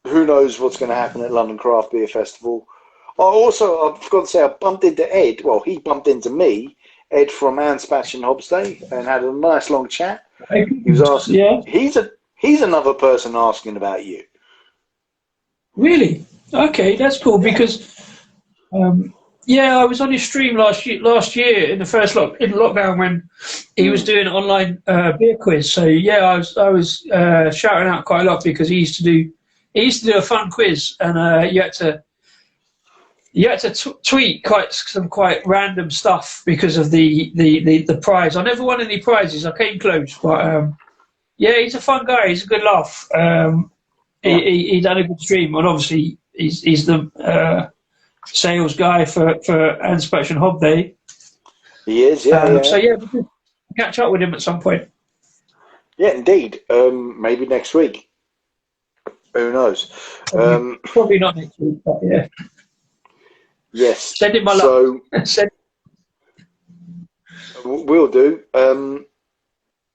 who knows what's going to happen at London Craft Beer Festival. I forgot to say, I bumped into Ed. Well, he bumped into me, Ed from Anspach and Hobstay, and had a nice long chat. He was asking. Yeah. He's another person asking about you. Really? Okay, that's cool because, I was on his stream last year in the first lockdown when he was doing an online beer quiz. So yeah, I was shouting out quite a lot because he used to do a fun quiz, and you had to tweet some quite random stuff because of the prize. I never won any prizes. I came close, but yeah, he's a fun guy. He's a good laugh. He done a good stream, and obviously he's the sales guy for Anspach and Hob Day. He is, yeah. So yeah, we'll catch up with him at some point. Yeah, indeed. Maybe next week. Who knows? Probably not next week, but yeah. Yes. Send him my love. We'll do.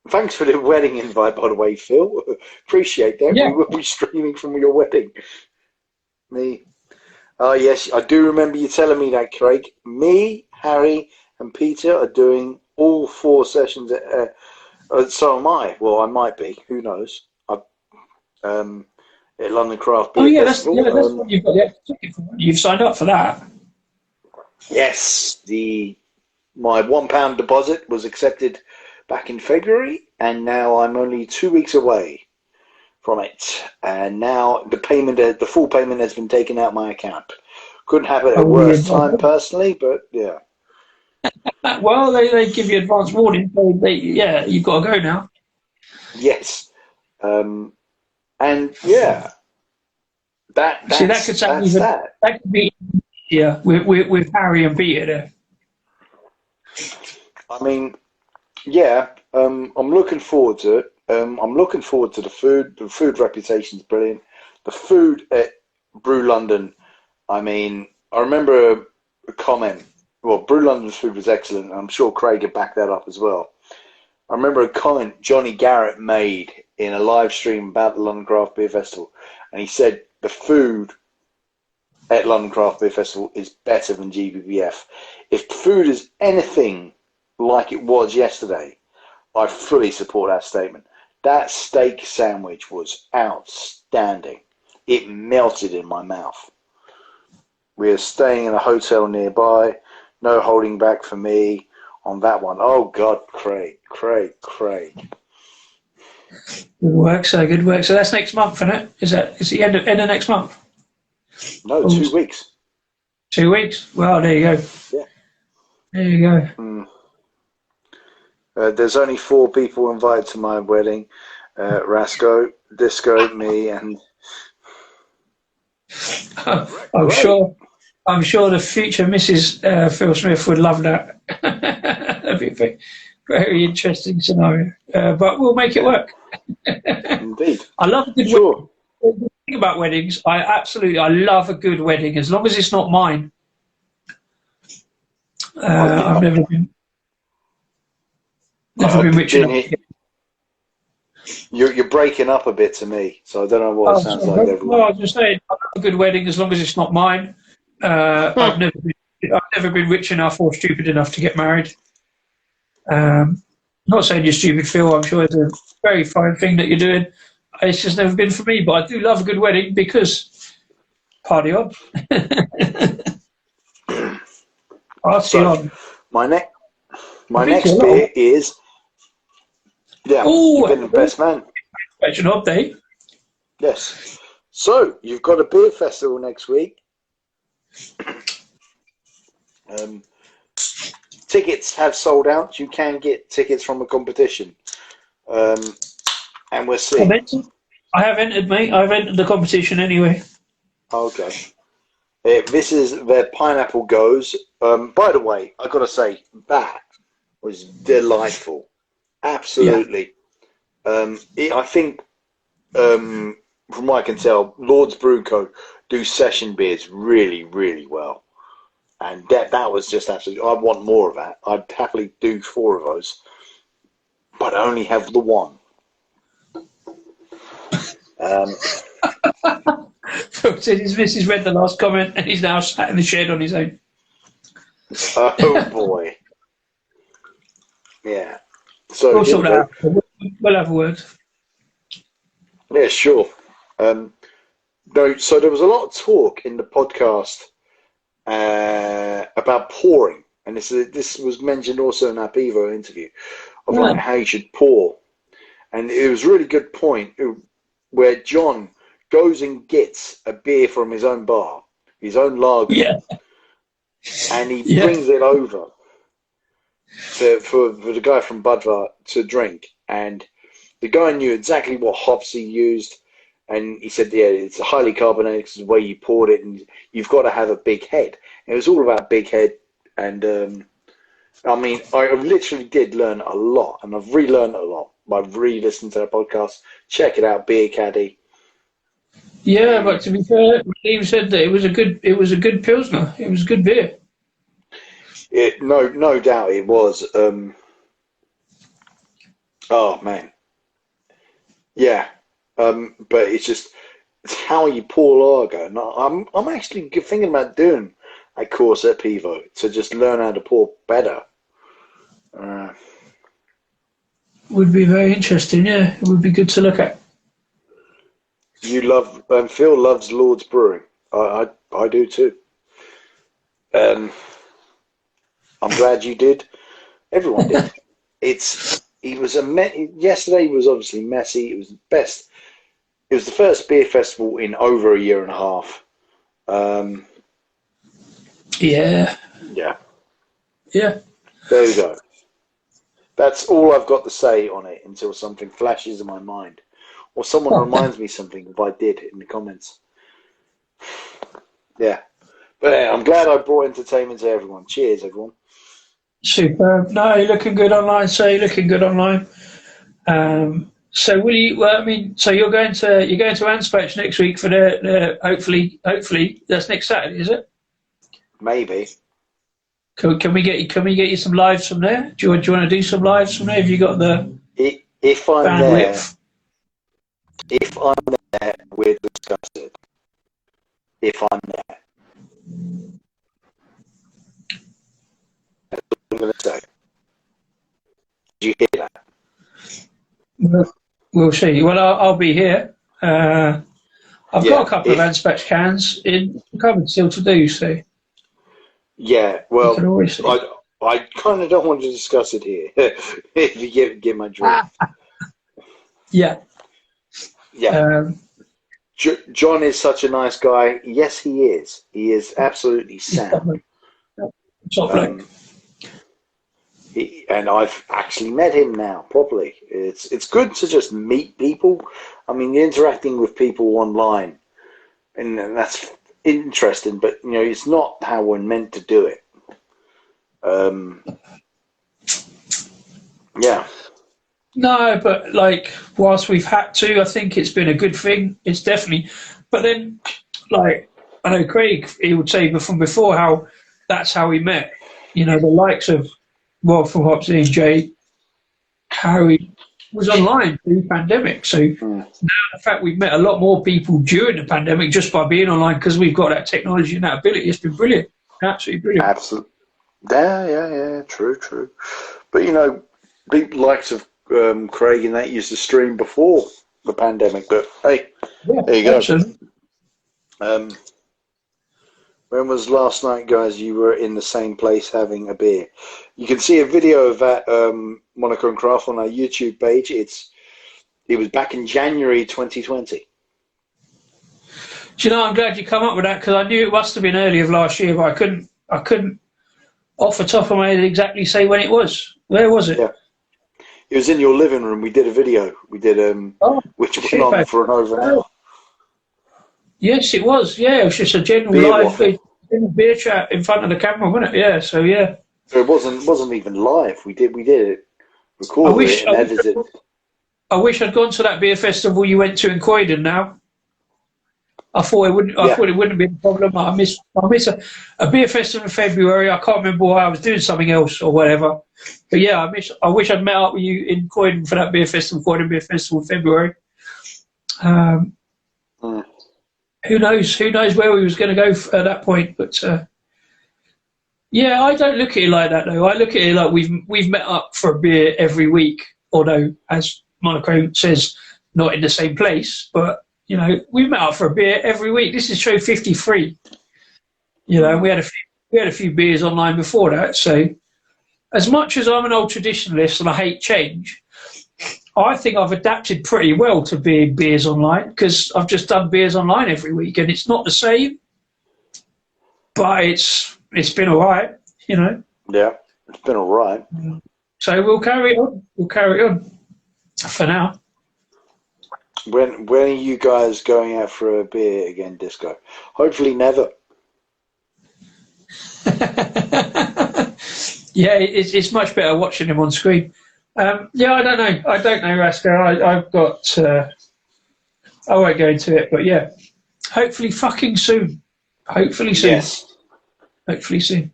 Thanks for the wedding invite, by the way, Phil. Appreciate that. Yeah. We will be streaming from your wedding. Oh, yes, I do remember you telling me that, Craig. Me, Harry, and Peter are doing all 4 sessions. So am I. Well, I might be. Who knows? At London Craft Beer Festival. That's what you've got the extra ticket for. You've signed up for that. Yes, my £1 deposit was accepted back in February, and now I'm only 2 weeks away from it. And now the full payment has been taken out of my account. Couldn't have it at a worse time personally, but yeah. Well, they give you advance warning, so you've got to go now. Yes, and yeah, that could be with Harry and Peter there. I mean, yeah, I'm looking forward to it. I'm looking forward to the food. The food reputation is brilliant. The food at Brew London, I mean, I remember a comment. Well, Brew London's food was excellent. I'm sure Craig could back that up as well. I remember a comment Johnny Garrett made in a live stream about the London Craft Beer Festival, and he said the food at London Craft Beer Festival is better than GBBF. If food is anything like it was yesterday, I fully support that statement. That steak sandwich was outstanding. It melted in my mouth. We are staying in a hotel nearby. No holding back for me on that one. Oh, God, Craig. Good work, so good work. So that's next month, isn't it? Is the end of next month? No, 2 weeks. 2 weeks? Well, there you go. Yeah. There you go. There's only 4 people invited to my wedding. Rasco, Disco, me, and... I'm sure the future Mrs. Phil Smith would love that. That'd be a very interesting scenario. But we'll make it work. Indeed. I love a good wedding. The thing about weddings, I love a good wedding, as long as it's not mine. I've never been rich enough. You're breaking up a bit to me, so I don't know what it sounds like. Everyone. I was just saying, I love a good wedding as long as it's not mine. I've never been rich enough or stupid enough to get married. Not saying you're stupid, Phil. I'm sure it's a very fine thing that you're doing. It's just never been for me, but I do love a good wedding because party on. Party on. My next beer is you've been the best man. That's an update. Yes. So you've got a beer festival next week. Tickets have sold out. You can get tickets from a competition, and we're seeing. I have entered, mate. I've entered the competition anyway. Okay. This is where Pineapple goes. By the way, I got to say that was delightful. Absolutely. I think, from what I can tell, Lord's Brew Co. do session beers really, really well. And that was just absolutely... I want more of that. I'd happily do 4 of those. But I only have the one. Phil said his missus read the last comment and he's now sat in the shed on his own. Oh, boy. Yeah. So We'll sort that out. We'll have a word. Yeah, sure. So there was a lot of talk in the podcast about pouring, and this was mentioned also in our Bevo interview of like how you should pour, and it was a really good point where John goes and gets a beer from his own bar, his own lager, and he brings it over for the guy from Budvar to drink, and the guy knew exactly what hops he used. And he said, it's highly carbonated because the way you poured it, and you've got to have a big head. And it was all about big head. And, I mean, I literally did learn a lot, and I've relearned a lot by re-listening to that podcast. Check it out, Beer Caddy. Yeah, but to be fair, Steve said that it was a good Pilsner. It was a good beer. No doubt it was. Oh, man. Yeah. But it's how you pour lager. And I'm actually thinking about doing a course at Pivo to just learn how to pour better. Would be very interesting, yeah. It would be good to look at. You love, Phil loves Lord's Brewing. I do too. I'm glad you did. Everyone did. Yesterday was obviously messy. It was the best. It was the first beer festival in over a year and a half. Yeah. There you go. That's all I've got to say on it until something flashes in my mind. Or someone reminds me something if I did in the comments. Yeah. But I'm glad I brought entertainment to everyone. Cheers, everyone. Superb. No, you're looking good online, so you're looking good online. So will you? Well, I mean, so you're going to Anspach next week for the hopefully that's next Saturday, is it? Maybe. Can we get you some lives from there? Do you want to do some lives from there? Have you got the if I'm bandwidth? If I'm there, we'll discuss it. If I'm there. That's what I'm going to say. Did you hear that? We'll see. Well, I'll be here. I've got a couple of Anspach cans in the cupboard still to do, so... Yeah, well, I kind of don't want to discuss it here, if you get my drift. Yeah. John is such a nice guy. Yes, he is. He is absolutely sound. And I've actually met him now properly. It's good to just meet people. I mean, you're interacting with people online, and that's interesting. But you know, it's not how we're meant to do it. Yeah. No, but like, whilst we've had to, I think it's been a good thing. It's definitely. But then, like, I know Craig, he would say from before how that's how we met. You know, the likes of from Hopsy and Jay, how he was online through the pandemic. So now the fact we've met a lot more people during the pandemic just by being online because we've got that technology and that ability, it's been brilliant. Absolutely brilliant. Absolutely. Yeah. True. But you know, the likes of Craig and that used to stream before the pandemic. But hey, there you go. When was last night, guys? You were in the same place having a beer. You can see a video of that Monaco and Craft on our YouTube page. It was back in January 2020. Do you know? I'm glad you come up with that because I knew it must have been early of last year, but I couldn't off the top of my head exactly say when it was. Where was it? Yeah. It was in your living room. We did a video. We did which went on for over an hour. Yes, it was. Yeah, it was just a general live beer chat in front of the camera, wasn't it? Yeah. So yeah. So it wasn't even live. We did it, recorded it, and edited. I wish I'd gone to that beer festival you went to in Croydon. Now, I thought it wouldn't. I thought it wouldn't be a problem. I miss a beer festival in February. I can't remember why I was doing something else or whatever. But yeah, I wish I'd met up with you in Croydon for that beer festival, Croydon Beer Festival in February. Who knows? Who knows where we was going to go at that point? But yeah, I don't look at it like that though. I look at it like we've met up for a beer every week. Although, as Monaco says, not in the same place. But you know, we've met up for a beer every week. This is show 53. You know, we had a few beers online before that. So, as much as I'm an old traditionalist and I hate change, I think I've adapted pretty well to beers online because I've just done beers online every week, and it's not the same, but it's been all right, you know. Yeah, it's been all right. So we'll carry it on. We'll carry it on for now. When are you guys going out for a beer again, Disco? Hopefully never. Yeah, it's much better watching him on screen. Yeah, I don't know, Rasko. I've got. I won't go into it, but yeah, hopefully, fucking soon. Hopefully soon. Yes. Hopefully soon.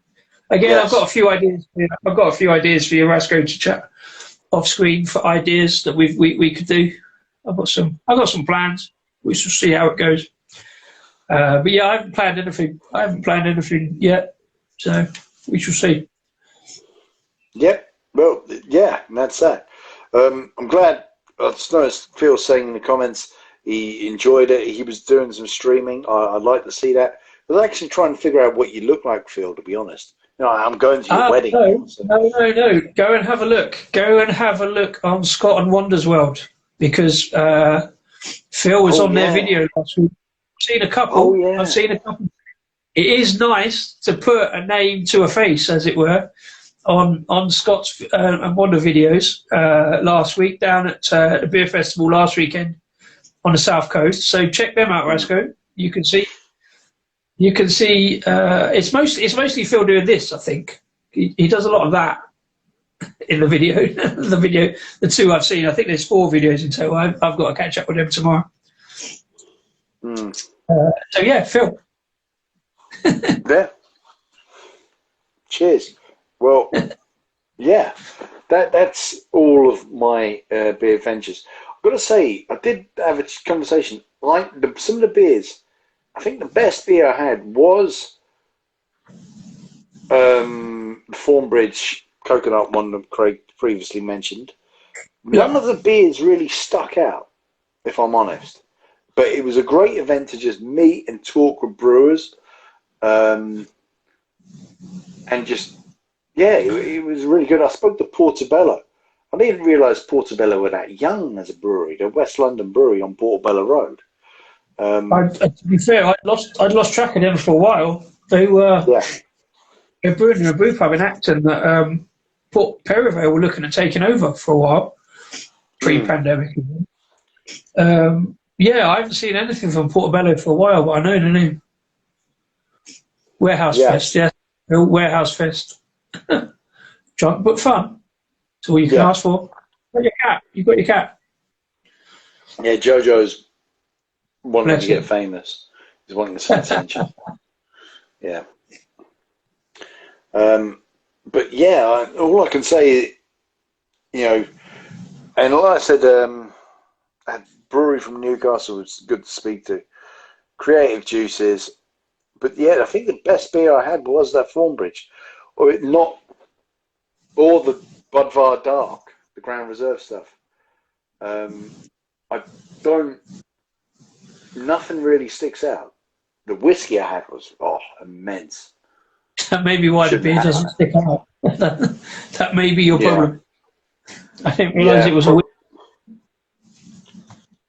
Again, yes. I've got a few ideas for you, Rasko, to chat off screen for ideas that we could do. I've got some plans. We shall see how it goes. But yeah, I haven't planned anything yet, so we shall see. Yep. Well, yeah, that's that. I'm glad. I noticed Phil saying in the comments he enjoyed it. He was doing some streaming. I'd like to see that. I was actually trying to figure out what you look like, Phil, to be honest. You know, I'm going to your wedding. No. Go and have a look. Go and have a look on Scott and Wonder's World because Phil was on their video last week. I've seen a couple. It is nice to put a name to a face, as it were, on Scott's and Wonder videos last week down at the beer festival last weekend on the south coast. So check them out, Rasko. You can see. It's mostly Phil doing this. I think he does a lot of that in the video. The two I've seen. I think there's 4 videos in total. I've got to catch up with them tomorrow. So yeah, Phil. Yeah. Cheers. Well, yeah, that's all of my beer adventures. I've got to say, I did have a conversation. Some of the beers, I think the best beer I had was Thornbridge coconut one that Craig previously mentioned. None of the beers really stuck out, if I'm honest. But it was a great event to just meet and talk with brewers. And just, yeah, it was really good. I spoke to Portobello. I didn't realise Portobello were that young as a brewery. The West London brewery on Portobello Road. To be fair, I'd lost track of them for a while. They were they're brewing in a brew pub in Acton that Port Perivale were looking at taking over for a while, pre-pandemic. Yeah, I haven't seen anything from Portobello for a while, but I know the name. Warehouse Fest, yeah. Warehouse Fest. Drunk but fun. That's all you can ask for. You've got your cat. Yeah, Jojo's wanting to get famous. He's wanting some attention. Yeah. But yeah, all I can say, you know, and like I said, a brewery from Newcastle was good to speak to. Creative Juices. But yeah, I think the best beer I had was that Thornbridge. Or the Budvar Dark, the Grand Reserve stuff. I don't. Nothing really sticks out. The whiskey I had was immense. That may be why the beer doesn't stick out. That may be your problem. I didn't realise it was a whiskey.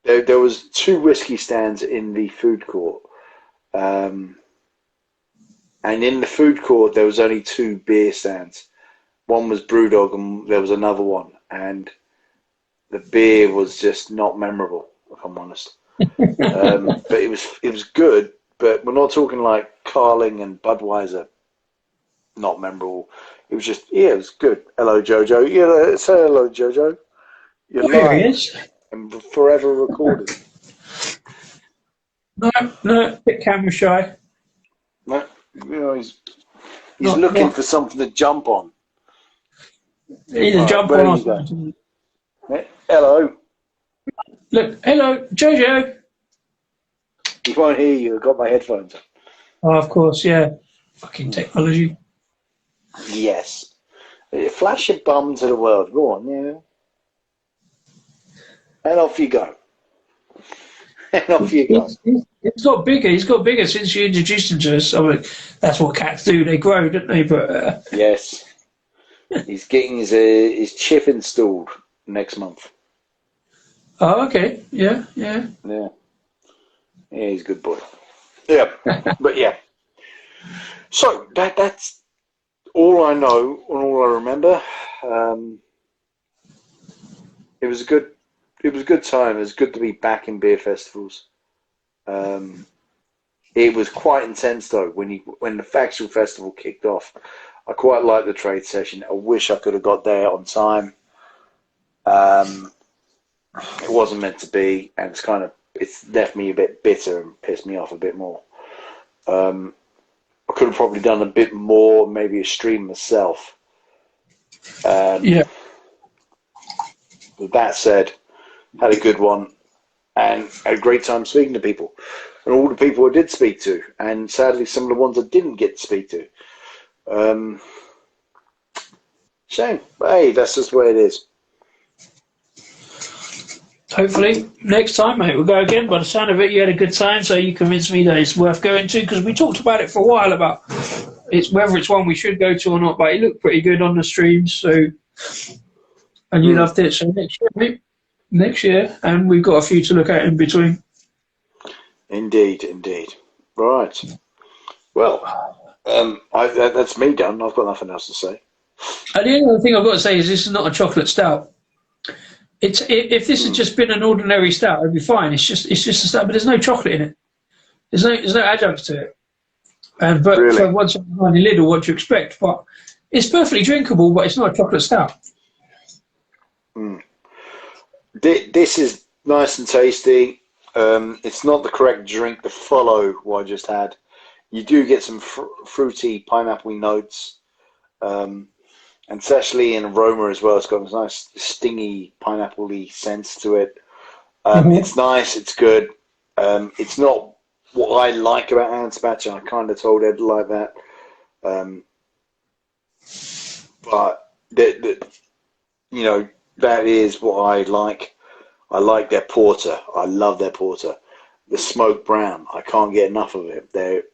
There was 2 whiskey stands in the food court. And in the food court, there was only 2 beer stands. One was Brewdog, and there was another one. And the beer was just not memorable, if I'm honest. But it was good. But we're not talking like Carling and Budweiser. Not memorable. It was just it was good. Hello, Jojo. Say hello, Jojo. You're There he is. And forever recorded. No, bit camera shy. No, he's looking for something to jump on. Either jump on. Hello. Look, hello, Jojo. He won't hear you. I've got my headphones on. Oh, of course, yeah. Fucking technology. Yes. Flash your bum to the world. Go on, yeah. And off you go. And off you go. He's got bigger. He's got bigger since you introduced him to us. I mean, that's what cats do. They grow, don't they? But yes. He's getting his chip installed next month. Oh, okay. Yeah. Yeah, he's a good boy. Yeah, but yeah. So that's all I know and all I remember. It was a good time. It was good to be back in beer festivals. It was quite intense though when the actual festival kicked off. I quite liked the trade session. I wish I could have got there on time. It wasn't meant to be, and it's left me a bit bitter and pissed me off a bit more. I could have probably done a bit more, maybe a stream myself. yeah. With that said, had a good one and had a great time speaking to people, and all the people I did speak to, and sadly some of the ones I didn't get to speak to. Shame, but hey, that's just the way it is. Hopefully next time, mate, we'll go again. By the sound of it, you had a good time, so you convinced me that it's worth going to, because we talked about it for a while about whether it's one we should go to or not. But it looked pretty good on the streams, so and you loved it. So next year, mate, next year, and we've got a few to look at in between. Indeed. Right. Well, that's me done. I've got nothing else to say. And the only other thing I've got to say is this is not a chocolate stout. If this had just been an ordinary stout, it'd be fine. It's just a stout, but there's no chocolate in it. There's no adjuncts to it. But really? For once on the Lidl, what do you expect? But it's perfectly drinkable, but it's not a chocolate stout. This is nice and tasty. It's not the correct drink to follow what I just had. You do get some fruity, pineapple notes. And especially in aroma as well, it's got a nice stingy pineapple-y sense to it. It's nice, it's good. It's not what I like about Ansbach, and I kind of told Ed like that. But that is what I like. I like their porter. I love their porter. The smoked brown, I can't get enough of it. Their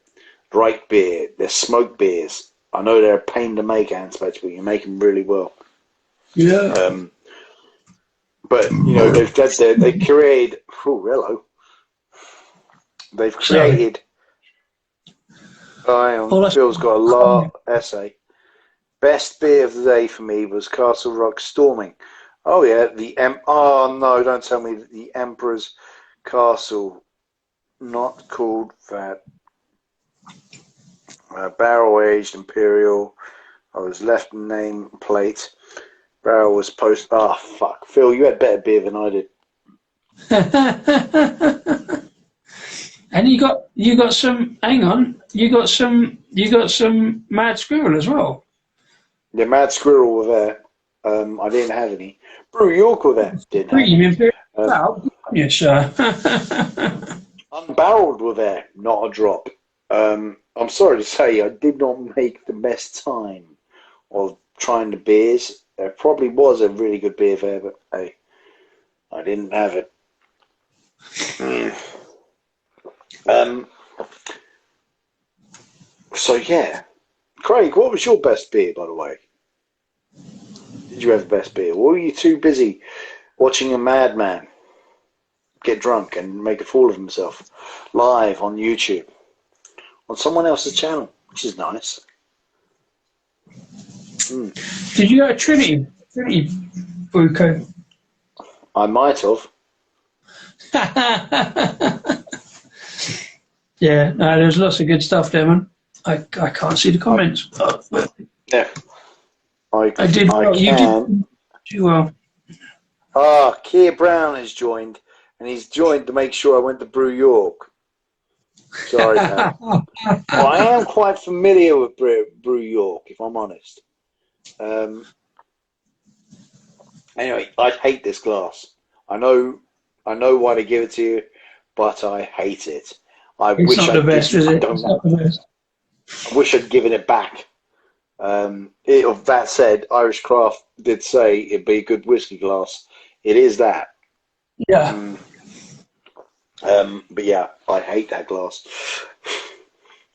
bright beer, their smoked beers. I know they're a pain to make, Ansbach, but you make them really well. Yeah. But they created. Oh, hello. They've created. Phil's got a lot essay. Best beer of the day for me was Castle Rock Storming. Oh yeah, oh no! Don't tell me the Emperor's Castle. Not called that. Barrel-aged Imperial. I was left name plate. Barrel was post. Oh fuck, Phil, you had better beer than I did. And you got some. Hang on, you got some Mad Squirrel as well. The Mad Squirrel were there. I didn't have any. Brew York were there. Didn't have any. Yes, sir. Unbarreled were there. Not a drop. I'm sorry to say, I did not make the best time of trying the beers. There probably was a really good beer there, but hey, I didn't have it. So yeah, Craig, what was your best beer, by the way? Did you have the best beer? Or were you too busy watching a madman get drunk and make a fool of himself live on YouTube on someone else's channel, which is nice? Did you go to Trinity Brew Co? I might have. Yeah, no, there's lots of good stuff there, man. I can't see the comments. Yeah, I did. I You can. did well. Ah, Keir Brown has joined, and he's joined to make sure I went to Brew York. Sorry, Pat. Well, I am quite familiar with Brew York, if I'm honest. Anyway, I hate this glass. I know why they give it to you, but I hate it. It's not the best, is it? It's not the best. I wish I'd given it back. That said, Irish Craft did say it'd be a good whiskey glass. It is that. Yeah. But yeah, I hate that glass.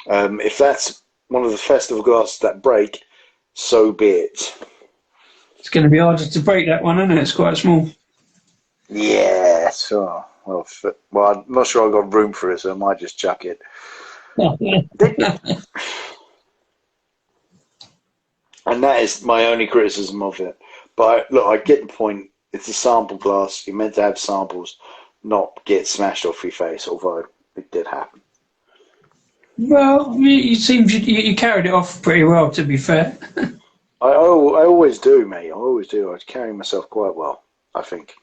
If that's one of the festival glasses that break, so be it. It's going to be harder to break that one, isn't it? It's quite small. Yeah, so well, I'm not sure I've got room for it, so I might just chuck it. And that is my only criticism of it. But look, I get the point. It's a sample glass. You're meant to have samples, not get smashed off your face, although it did happen. Well, you carried it off pretty well, to be fair. I always do, mate. I always do. I carry myself quite well, I think.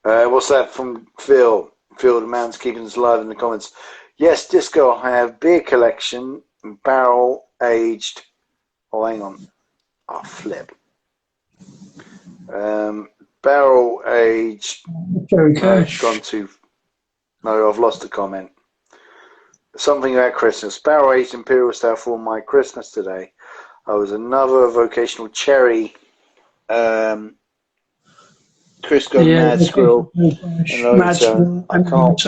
What's that from Phil? Phil, the man's keeping us alive in the comments. Yes, Disco, I have beer collection, barrel aged. Oh, hang on. Oh, flip. Barrel aged. Very Kolsh. Gone to. No, I've lost the comment. Something about Christmas. Barrel aged Imperial Stout for my Christmas today. I was another vocational cherry. Crisco Mad Squirrel. I can't.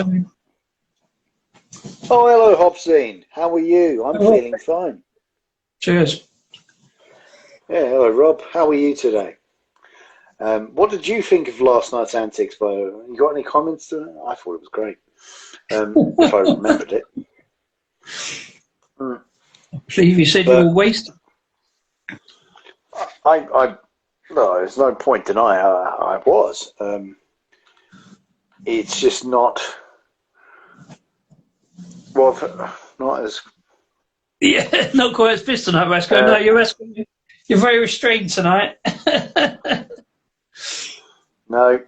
Oh, hello, Hopsine. How are you? I'm feeling fine. Cheers. Yeah, hello, Rob. How are you today? What did you think of last night's antics? You got any comments to it? I thought it was great. If I remembered it. I believe you said you were wasted. No, there's no point denying I was. It's just not. Well, not as. Yeah, not quite as pissed tonight, Rasco. No, you're very restrained tonight. No.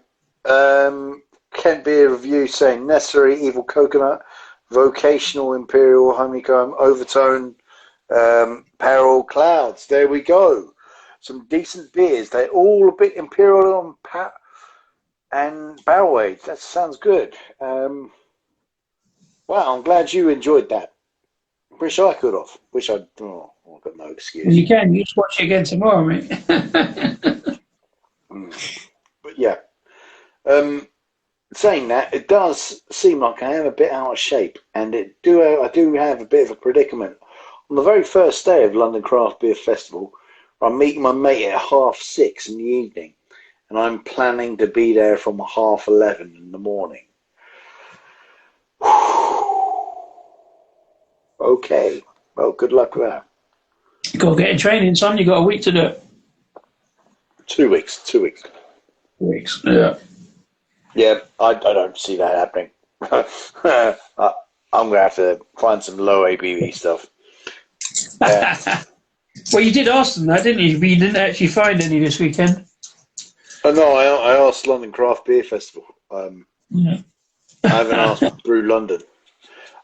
Kent Beer Review saying necessary evil coconut, vocational imperial honeycomb, overtone, peril clouds. There we go. Some decent beers. They're all a bit imperial and barrel aged. That sounds good. Well, I'm glad you enjoyed that. Wish I could have. Wish I'd. Oh, I've got no excuse. You can. You just watch it again tomorrow, mate. But yeah. Saying that, it does seem like I am a bit out of shape, and I do have a bit of a predicament. On the very first day of London Craft Beer Festival, I'm meeting my mate at 6:30 in the evening, and I'm planning to be there from 11:30 in the morning. Okay, well, good luck with that. You got to get in training, son. You got a week to do it. 2 weeks. 2 weeks. Weeks. Yeah. Yeah, I don't see that happening. I'm going to have to find some low ABV stuff. Well, you did ask them that, didn't you? But you didn't actually find any this weekend. Oh, no, I asked London Craft Beer Festival. Yeah. I haven't asked Brew London.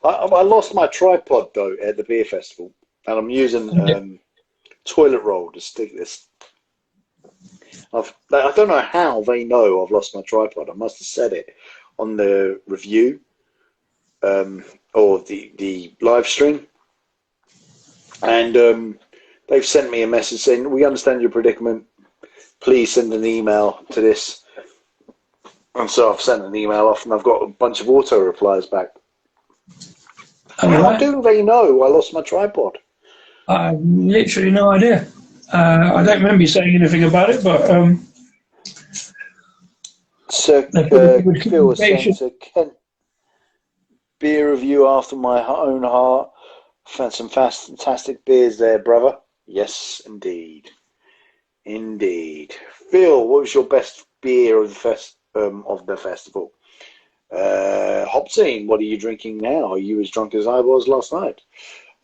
I lost my tripod, though, at the beer festival. And I'm using toilet roll to stick this. I don't know how they know I've lost my tripod. I must have said it on the review or the live stream. And they've sent me a message saying, we understand your predicament. please send an email to this. And so I've sent an email off, and I've got a bunch of auto replies back. How do they know I lost my tripod? I have literally no idea. I don't remember you saying anything about it, but So Phil sends a Kent beer review after my own heart. Found some fantastic beers there, brother. Yes, indeed. Indeed. Phil, what was your best beer of the festival? Hopsine, what are you drinking now? Are you as drunk as I was last night?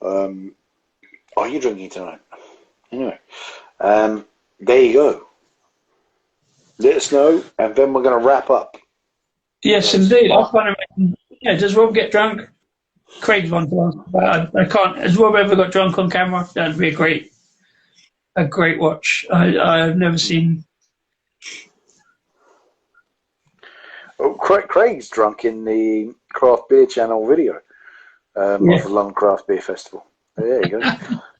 Are you drinking tonight? Anyway, there you go. Let us know, and then we're going to wrap up. Yes, indeed. I can't imagine. Yeah, does Rob get drunk? Craig's one to ask, but I can't. Has Rob ever got drunk on camera? That'd be a great watch. I've never seen. Oh, Craig's drunk in the Craft Beer Channel video of the London Craft Beer Festival. There you go.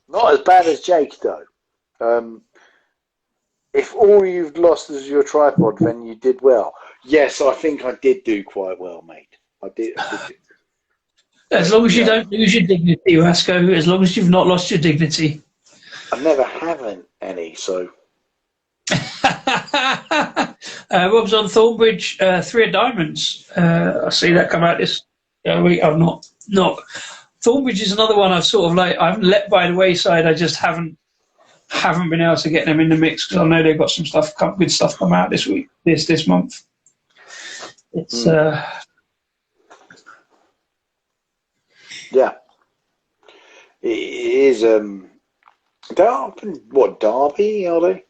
Not as bad as Jake, though. If all you've lost is your tripod, then you did well. Yes, I think I did do quite well, mate. I did. As long as you don't lose your dignity, Rasco, as long as you've not lost your dignity. I never have any, so. Rob's on Thornbridge, 3 of Diamonds. I see that come out this week. I've not. Thornbridge is another one I've sort of I haven't let by the wayside. I just haven't been able to get them in the mix because I know they've got some good stuff come out this week, this month. It's yeah, it is. They're up in Derby, are they?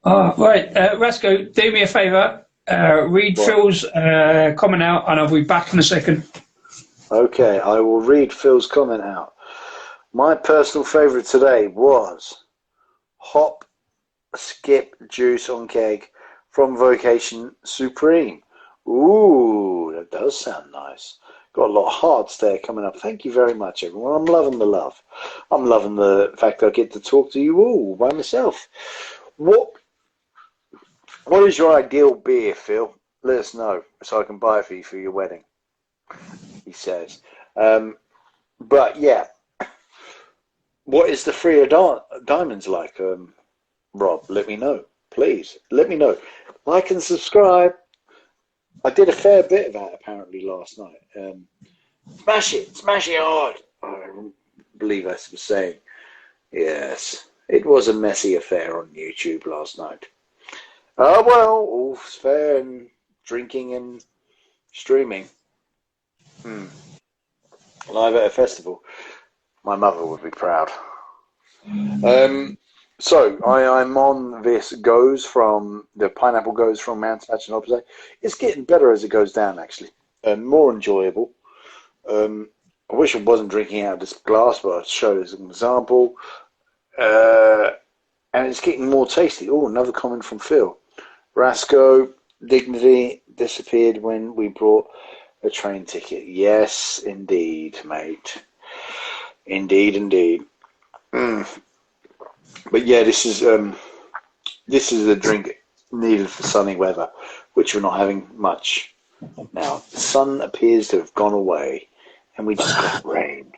Oh, right, Rasco, do me a favour. Read Phil's comment out, and I'll be back in a second. Okay, I will read Phil's comment out. My personal favourite today was Hop Skip Juice on Keg from Vocation Supreme. Ooh, that does sound nice. Got a lot of hearts there coming up. Thank you very much, everyone. I'm loving the love. I'm loving the fact I get to talk to you all by myself. What is your ideal beer, Phil? Let us know so I can buy it for you for your wedding, he says. But yeah, what is the Three of Diamonds like, Rob? Let me know. Please, let me know. Like and subscribe. I did a fair bit of that apparently last night. Smash it hard. I believe I was saying. Yes, it was a messy affair on YouTube last night. Well, all's fair in drinking and streaming. Live at a festival. My mother would be proud. So I'm on this the pineapple goes from Mount Satchin Opposite. It's getting better as it goes down, actually, and more enjoyable. I wish I wasn't drinking out of this glass, but I'll show you as an example. And it's getting more tasty. Oh, another comment from Phil. Rasco, dignity disappeared when we brought a train ticket. Yes, indeed, mate. Indeed. But yeah, this is a drink needed for sunny weather, which we're not having much now. The sun appears to have gone away, and we just got rain.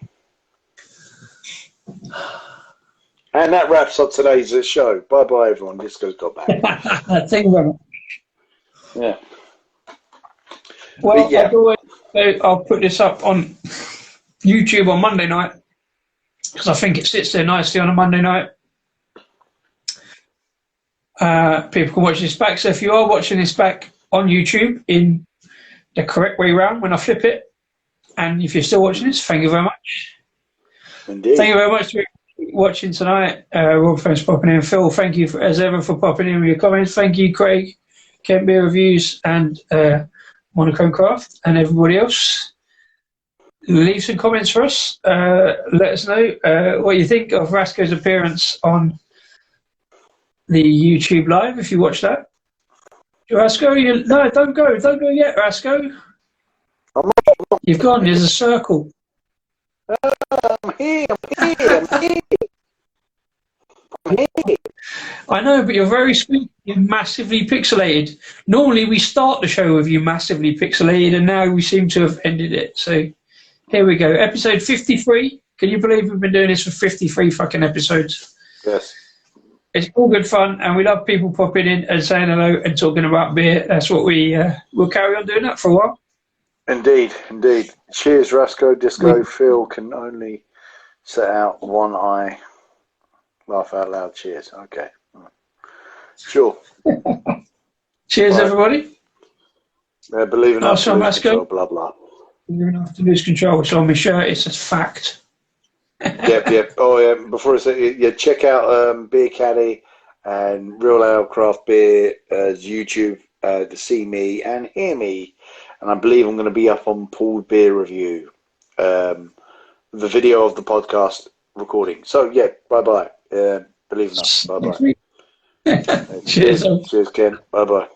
And that wraps up today's show. Bye, everyone. Disco's got back. Thank you very much. Yeah. Well, yeah. I'll put this up on YouTube on Monday night because I think it sits there nicely on a Monday night. People can watch this back. So if you are watching this back on YouTube in the correct way round when I flip it, and if you're still watching this, thank you very much. Indeed. Thank you very much for watching tonight. Rob, thanks for popping in. Phil, thank you as ever for popping in with your comments. Thank you, Craig, Kent Beer Reviews, and Monochrome Craft, and everybody else. Leave some comments for us. Let us know what you think of Rasco's appearance on the YouTube live, if you watch that. Rasco, no, don't go yet, Rasco. You've gone, there's a circle. I'm here. here. I know, but you're very sweet. You're massively pixelated. Normally, we start the show with you massively pixelated, and now we seem to have ended it. So here we go. Episode 53. Can you believe we've been doing this for 53 fucking episodes? Yes. It's all good fun, and we love people popping in and saying hello and talking about beer. That's what we'll carry on doing that for a while. Indeed. Cheers, Rasco. Disco. Phil can only set out one eye. Laugh out loud. Cheers. Okay. Sure. Cheers, everybody. Believe enough to lose Rasco. control, blah, blah. Believe enough to lose control. It's on my shirt. It's a fact. Yep. Oh, yeah. Before I say, check out Beer Caddy and Real Ale Craft Beer YouTube to see me and hear me. And I believe I'm going to be up on Pooled Beer Review, the video of the podcast recording. So, bye-bye. Believe enough. Bye-bye. Cheers. Cheers, Ken. Bye-bye.